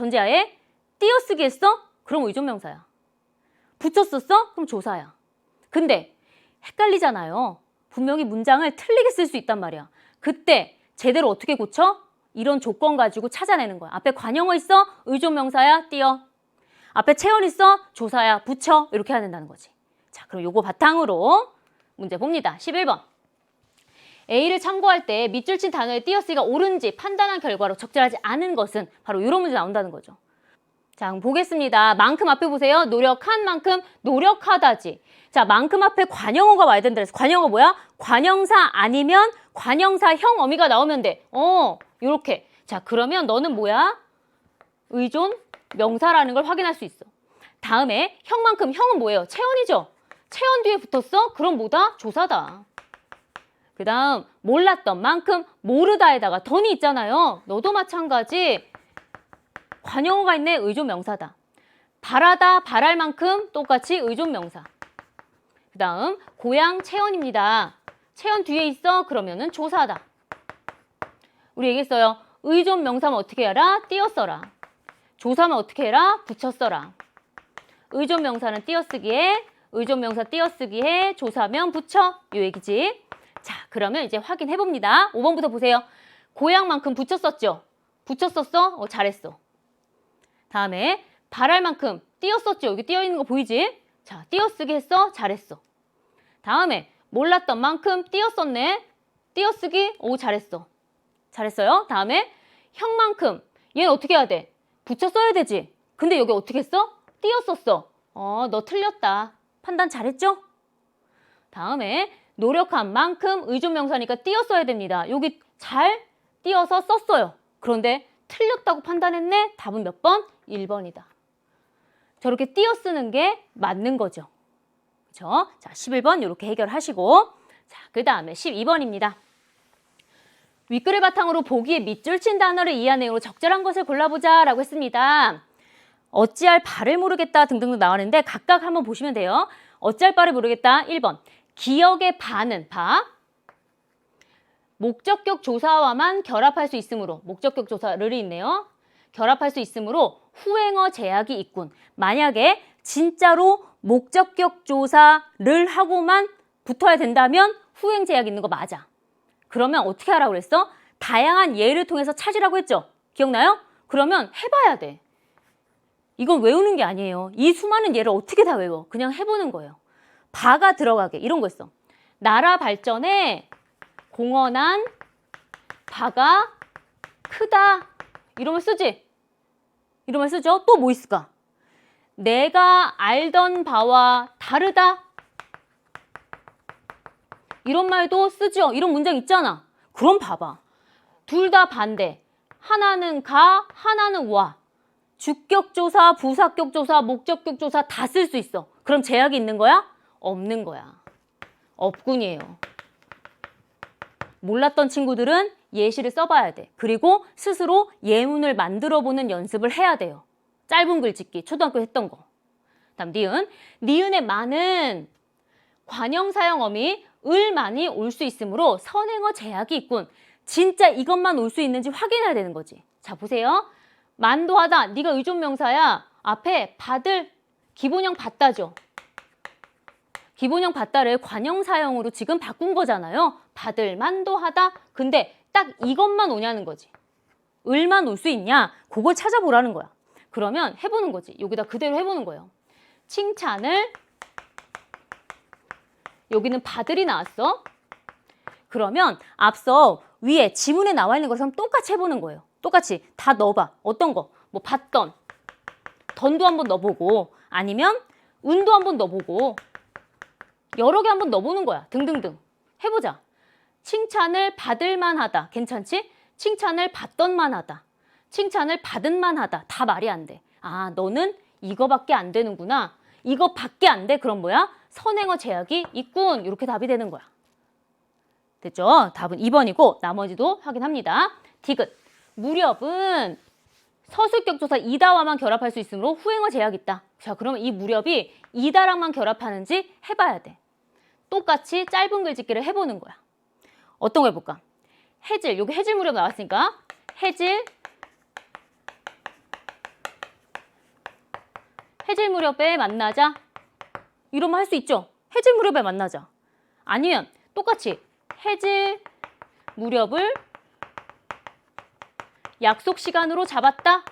A: 띄어쓰기 했어? 그럼 의존명사야. 붙여 썼어? 그럼 조사야. 근데 헷갈리잖아요. 분명히 문장을 틀리게 쓸 수 있단 말이야. 그때 제대로 어떻게 고쳐? 이런 조건 가지고 찾아내는 거야. 앞에 관용어 있어? 의존명사야? 띄어. 앞에 체언 있어? 조사야? 붙여. 이렇게 해야 된다는 거지. 자, 그럼 요거 바탕으로 문제 봅니다. 11번. A를 참고할 때 밑줄 친 단어의 띄어쓰기가 옳은지 판단한 결과로 적절하지 않은 것은 바로 이런 문제 나온다는 거죠. 자, 그럼 보겠습니다. 만큼 앞에 보세요. 노력한 만큼 노력하다지. 자, 만큼 앞에 관형어가 와야 된다 그래서 관형어 뭐야? 관형사 아니면 관형사형 어미가 나오면 돼. 요렇게. 자, 그러면 너는 뭐야? 의존 명사라는 걸 확인할 수 있어. 다음에 형만큼 형은 뭐예요? 체언이죠? 체언 뒤에 붙었어? 그럼 뭐다? 조사다. 그 다음 몰랐던 만큼 모르다에다가 던이 있잖아요. 너도 마찬가지. 관용어가 있네. 의존명사다. 바라다, 바랄 만큼 똑같이 의존명사. 그 다음 고향 체언입니다. 체언 뒤에 있어? 그러면은 조사다. 우리 얘기했어요. 의존명사면 어떻게 해라? 띄어 써라. 조사면 어떻게 해라? 붙여 써라. 의존명사는 띄어쓰기에, 의존명사 띄어쓰기에, 조사면 붙여. 요 얘기지. 자, 그러면 이제 확인해 봅니다. 5번부터 보세요. 고향만큼 붙였었죠? 붙였었어? 잘했어. 다음에 바랄 만큼 띄었었죠? 여기 띄어 있는 거 보이지? 자, 띄어쓰기 했어? 잘했어. 다음에 몰랐던 만큼 띄었었네? 띄어쓰기? 잘했어. 잘했어요. 다음에 형만큼 얘는 어떻게 해야 돼? 붙여 써야 되지. 근데 여기 어떻게 했어? 띄었었어. 너 틀렸다. 판단 잘했죠? 다음에 노력한 만큼 의존명사니까 띄어 써야 됩니다. 여기 잘 띄어서 썼어요. 그런데 틀렸다고 판단했네? 답은 몇 번? 1번이다. 저렇게 띄어 쓰는 게 맞는 거죠. 그렇죠? 자, 11번 이렇게 해결하시고, 자, 그 다음에 12번입니다. 윗글을 바탕으로 보기에 밑줄 친 단어를 이해한 내용으로 적절한 것을 골라보자 라고 했습니다. 어찌할 바를 모르겠다 등등등 나왔는데 각각 한번 보시면 돼요. 어찌할 바를 모르겠다. 1번. 기억의 바는 목적격 조사와만 결합할 수 있으므로 목적격 조사를 있네요. 결합할 수 있으므로 후행어 제약이 있군. 만약에 진짜로 목적격 조사를 하고만 붙어야 된다면 후행 제약 있는 거 맞아. 그러면 어떻게 하라고 그랬어? 다양한 예를 통해서 찾으라고 했죠? 기억나요? 그러면 해봐야 돼. 이건 외우는 게 아니에요. 이 수많은 예를 어떻게 다 외워? 그냥 해보는 거예요. 바가 들어가게 이런 거 있어. 나라 발전에 공헌한 바가 크다. 이런 말 쓰지? 이런 말 쓰죠? 또 뭐 있을까? 내가 알던 바와 다르다. 이런 말도 쓰죠? 이런 문장 있잖아. 그럼 봐봐. 둘 다 반대. 하나는 가, 하나는 와. 주격조사, 부사격조사, 목적격조사 다 쓸 수 있어. 그럼 제약이 있는 거야? 없는 거야. 없군이에요. 몰랐던 친구들은 예시를 써봐야 돼. 그리고 스스로 예문을 만들어보는 연습을 해야 돼요. 짧은 글 짓기, 초등학교 했던 거. 다음 니은. 니은의 많은 관형사형 어미 을만이 올 수 있으므로 선행어 제약이 있군. 진짜 이것만 올 수 있는지 확인해야 되는 거지. 자, 보세요. 만도 하다. 네가 의존명사야. 앞에 받을 기본형 받다죠. 기본형 받다를 관형사형으로 지금 바꾼 거잖아요. 받을 만도 하다. 근데 딱 이것만 오냐는 거지. 을만 올 수 있냐? 그걸 찾아보라는 거야. 그러면 해보는 거지. 여기다 그대로 해보는 거예요. 칭찬을 여기는 받을이 나왔어. 그러면 앞서 위에 지문에 나와 있는 것처럼 똑같이 해보는 거예요. 똑같이 다 넣어봐. 어떤 거? 뭐 받던, 던도 한번 넣어보고 아니면 운도 한번 넣어보고 여러 개 한번 넣어보는 거야. 등등등. 해보자. 칭찬을 받을 만하다. 괜찮지? 칭찬을 받던 만하다. 칭찬을 받은 만하다. 다 말이 안 돼. 아, 너는 이거밖에 안 되는구나. 이거밖에 안 돼. 그럼 뭐야? 선행어 제약이 있군. 이렇게 답이 되는 거야. 됐죠? 답은 2번이고 나머지도 확인합니다. 디귿. 무렵은 서술격조사 이다와만 결합할 수 있으므로 후행어 제약이 있다. 자, 그러면 이 무렵이 이다랑만 결합하는지 해봐야 돼. 똑같이 짧은 글짓기를 해보는 거야. 어떤 거 해볼까? 해질, 여기 해질 무렵 나왔으니까 해질 무렵에 만나자. 이러면 할 수 있죠? 해질 무렵에 만나자. 아니면 똑같이 해질 무렵을 약속 시간으로 잡았다.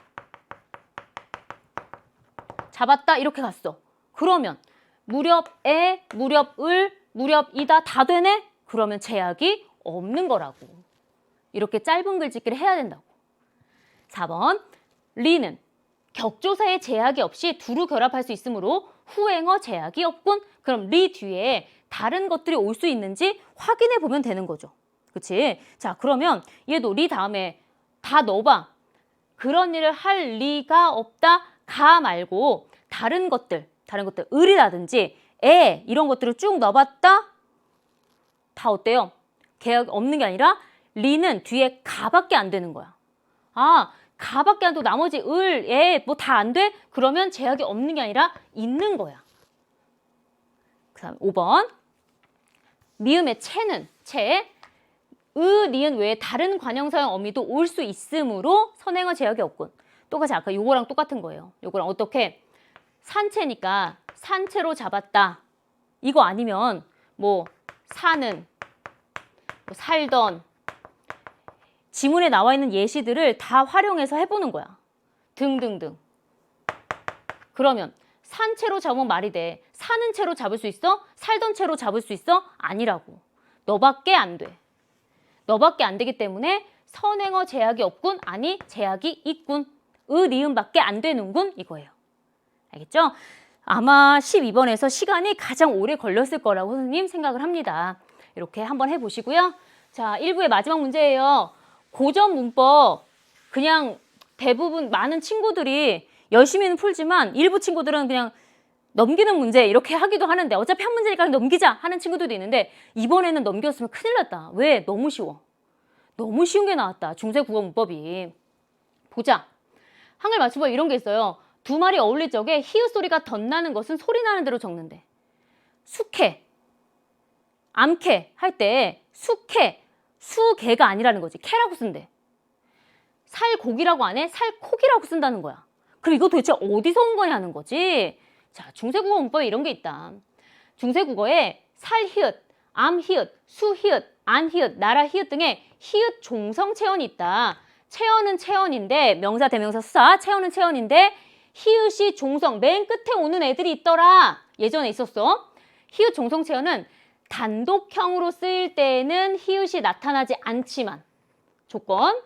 A: 이렇게 갔어. 그러면 무렵에, 무렵을, 무렵이다 다 되네? 그러면 제약이 없는 거라고. 이렇게 짧은 글짓기를 해야 된다고. 4번 리는 격조사의 제약이 없이 두루 결합할 수 있으므로 후행어 제약이 없군. 그럼 리 뒤에 다른 것들이 올 수 있는지 확인해 보면 되는 거죠. 그치? 자, 그러면 얘도 리 다음에 다 넣어봐. 그런 일을 할 리가 없다. 가 말고 다른 것들, 을이라든지 에 이런 것들을 쭉 넣어봤다. 다 어때요? 계약 없는 게 아니라 리는 뒤에 가밖에 안 되는 거야. 아, 가밖에 안 되고 나머지 을, 에 뭐 다 안 돼? 그러면 제약이 없는 게 아니라 있는 거야. 그 다음 5번 미음의 채는 니은 외에 다른 관형사형 어미도 올 수 있으므로 선행어 제약이 없군. 똑같이 아까 요거랑 똑같은 거예요. 요거랑 어떻게 산채니까 산채로 잡았다. 이거 아니면 뭐 사는, 뭐 살던 지문에 나와 있는 예시들을 다 활용해서 해보는 거야. 등등등. 그러면 산채로 잡으면 말이 돼. 사는 채로 잡을 수 있어? 살던 채로 잡을 수 있어? 아니라고. 너밖에 안 돼. 너밖에 안 되기 때문에 선행어 제약이 없군? 아니, 제약이 있군. 니은밖에 안 되는군? 이거예요. 알겠죠? 아마 12번에서 시간이 가장 오래 걸렸을 거라고 선생님 생각을 합니다. 이렇게 한번 해보시고요. 자, 1부의 마지막 문제예요. 고전 문법 그냥 대부분 많은 친구들이 열심히는 풀지만 일부 친구들은 그냥 넘기는 문제 이렇게 하기도 하는데 어차피 한 문제니까 넘기자 하는 친구들도 있는데 이번에는 넘겼으면 큰일 났다. 왜? 너무 쉬워. 너무 쉬운 게 나왔다. 중세 국어 문법이. 보자. 한글 맞춤법 이런 게 있어요. 두 말이 어울릴 적에 히읗 소리가 덧나는 것은 소리 나는 대로 적는데 숙해, 암캐 할 때 숙해, 수개가 아니라는 거지. 캐라고 쓴대. 살고기라고 안 해? 살콕이라고 쓴다는 거야. 그럼 이거 도대체 어디서 온 거냐는 거지. 자, 중세국어 문법에 이런 게 있다. 중세국어에 살히읗, 암히읗, 수히읗, 안히읗, 나라히읗 등의 히읗 종성 체언이 있다. 체언은 체언인데 명사, 대명사, 수사. 체언은 체언인데 히읗이 종성 맨 끝에 오는 애들이 있더라. 예전에 있었어. 히읗 종성 체언은 단독형으로 쓰일 때에는 히읗이 나타나지 않지만 조건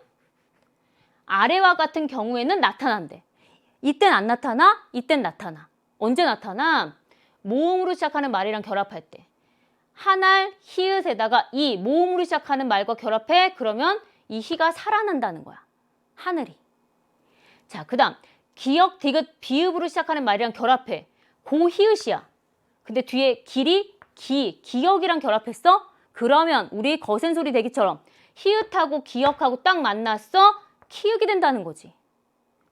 A: 아래와 같은 경우에는 나타난대. 이땐 안 나타나? 이땐 나타나. 언제 나타나? 모음으로 시작하는 말이랑 결합할 때. 한알 히읗에다가 이 모음으로 시작하는 말과 결합해. 그러면 이 희가 살아난다는 거야. 하늘이. 자, 그 다음 기역, 디귿, 비읍으로 시작하는 말이랑 결합해. 고 히읗이야. 근데 뒤에 길이 기역이랑 결합했어? 그러면 우리 거센 소리 대기처럼 히읗하고 기역하고 딱 만났어? 키읔이 된다는 거지.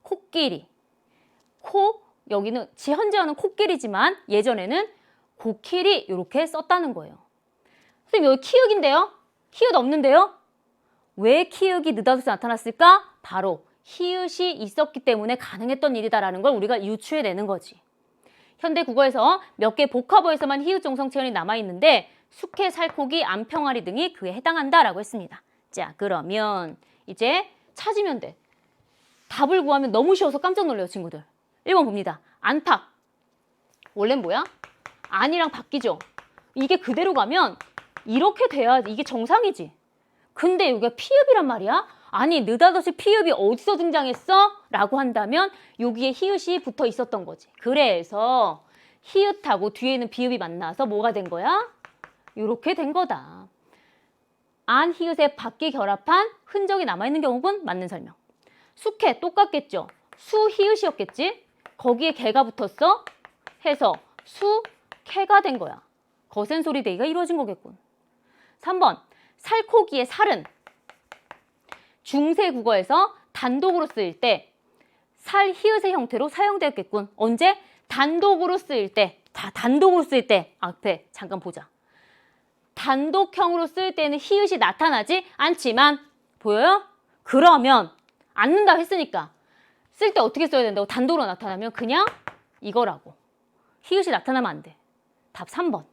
A: 코끼리. 여기는 현재어는 코끼리지만 예전에는 고키리 이렇게 썼다는 거예요. 선생님 여기 키읔인데요? 히읗 없는데요? 왜 키읔이 느닷없이 나타났을까? 바로 히읗이 있었기 때문에 가능했던 일이다라는 걸 우리가 유추해내는 거지. 현대 국어에서 몇 개 복화보에서만 히읗 종성 체언이 남아있는데 숙해, 살코기, 암평아리 등이 그에 해당한다라고 했습니다. 자, 그러면 이제 찾으면 돼. 답을 구하면 너무 쉬워서 깜짝 놀래요, 친구들. 1번 봅니다. 안팎. 원래는 뭐야? 안이랑 바뀌죠. 이게 그대로 가면 이렇게 돼야 이게 정상이지. 근데 여기가 피읍이란 말이야? 아니, 느닷없이 피읍이 어디서 등장했어? 라고 한다면 여기에 히읗이 붙어 있었던 거지. 그래서 히읗하고 뒤에 있는 비읍이 만나서 뭐가 된 거야? 이렇게 된 거다. 안, 히읗에 밖이 결합한 흔적이 남아있는 경우는 맞는 설명. 숙해 똑같겠죠. 수, 히읗이었겠지. 거기에 개가 붙었어. 해서 수, 캐가 된 거야. 거센 소리 대기가 이루어진 거겠군. 3번 살코기의 살은 중세 국어에서 단독으로 쓰일 때 살, 히읗의 형태로 사용되었겠군. 언제? 단독으로 쓰일 때. 단독으로 쓰일 때. 앞에 잠깐 보자. 단독형으로 쓸 때는 히읗이 나타나지 않지만 보여요? 그러면 않는다고 했으니까 쓸 때 어떻게 써야 된다고? 단독으로 나타나면 그냥 이거라고. 히읗이 나타나면 안 돼. 답 3번.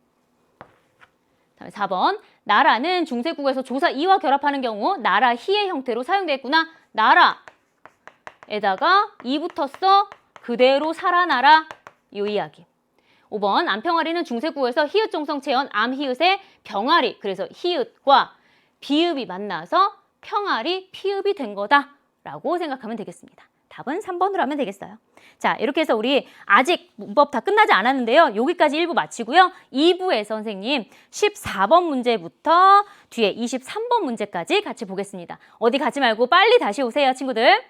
A: 다음에 4번. 나라는 중세국어에서 조사 이와 결합하는 경우 나라 히의 형태로 사용되었구나. 나라에다가 이 붙었어. 그대로 살아나라. 이 이야기. 5번. 암평아리는 중세국어에서 히읗 종성 체언 암히읗의 병아리. 그래서 히읗과 비읍이 만나서 평아리 피읍이 된 거다라고 생각하면 되겠습니다. 답은 3번으로 하면 되겠어요. 자, 이렇게 해서 우리 아직 문법 다 끝나지 않았는데요. 여기까지 1부 마치고요. 2부에 선생님 14번 문제부터 뒤에 23번 문제까지 같이 보겠습니다. 어디 가지 말고 빨리 다시 오세요, 친구들.